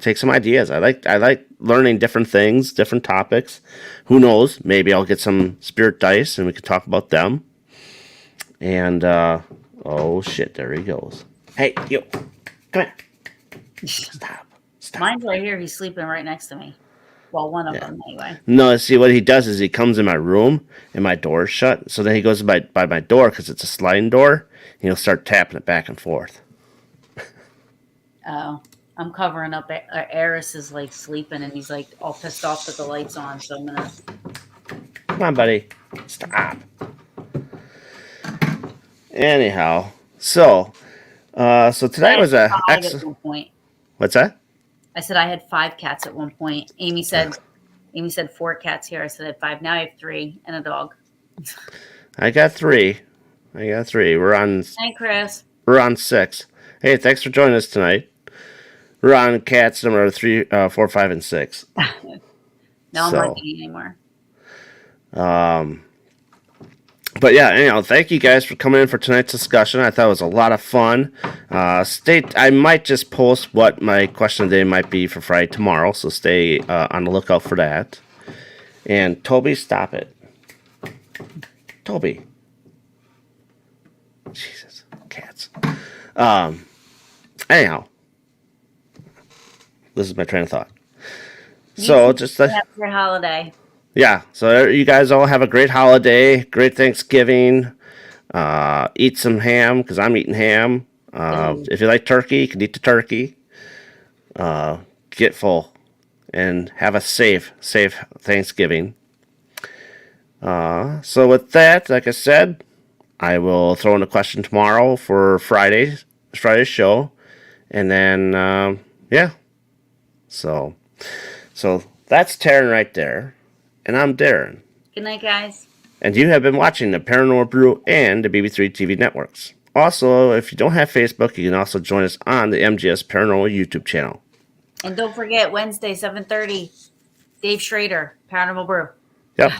Speaker 1: take some ideas. I like learning different things, different topics. Who knows? Maybe I'll get some spirit dice and we could talk about them. And oh shit, there he goes. Hey, you, come here. Stop.
Speaker 3: Mine's right here. He's sleeping right next to me. Well, one of
Speaker 1: Yeah.
Speaker 3: them anyway.
Speaker 1: No, see what he does is he comes in my room and my door's shut. So then he goes by my door because it's a sliding door. And he'll start tapping it back and forth.
Speaker 3: Oh, I'm covering up. Eris is like sleeping, and he's like all pissed off that the light's on. So I'm gonna.
Speaker 1: Come on, buddy. Stop. Anyhow, so tonight was a
Speaker 3: Five at one point.
Speaker 1: What's that?
Speaker 3: I said I had 5 cats at one point. Amy said 4 cats here. I said I had 5. Now I have 3 and a dog.
Speaker 1: I got 3. We're on
Speaker 3: Hey, Chris.
Speaker 1: We're on 6. Hey, thanks for joining us tonight. We're on cats number 3, 4, 5, and 6.
Speaker 3: No, I'm
Speaker 1: So,
Speaker 3: not getting anymore.
Speaker 1: But yeah, anyhow, thank you guys for coming in for tonight's discussion. I thought it was a lot of fun. I might just post what my question of the day might be for Friday tomorrow, so stay on the lookout for that. And Toby, stop it. Toby. Jesus, cats. Anyhow, this is my train of thought. So just
Speaker 3: have a great holiday.
Speaker 1: Yeah, so you guys all have a great holiday, great Thanksgiving. Eat some ham, because I'm eating ham. If you like turkey, you can eat the turkey. Get full and have a safe Thanksgiving. So with that, like I said, I will throw in a question tomorrow for Friday's show. And then, yeah. So that's Taryn right there. And I'm Darren.
Speaker 3: Good night, guys.
Speaker 1: And you have been watching the Paranormal Brew and the BB3 TV networks. Also, if you don't have Facebook, you can also join us on the MGS Paranormal YouTube channel.
Speaker 3: And don't forget, Wednesday, 7:30, Dave Schrader, Paranormal Brew.
Speaker 1: Yep.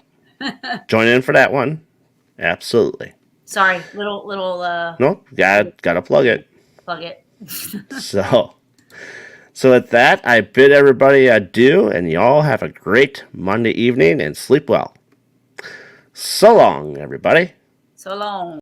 Speaker 1: Join in for that one. Absolutely.
Speaker 3: Sorry, little.
Speaker 1: Nope, gotta plug it.
Speaker 3: Plug it.
Speaker 1: So with that, I bid everybody adieu, and y'all have a great Monday evening and sleep well. So long, everybody.
Speaker 3: So long.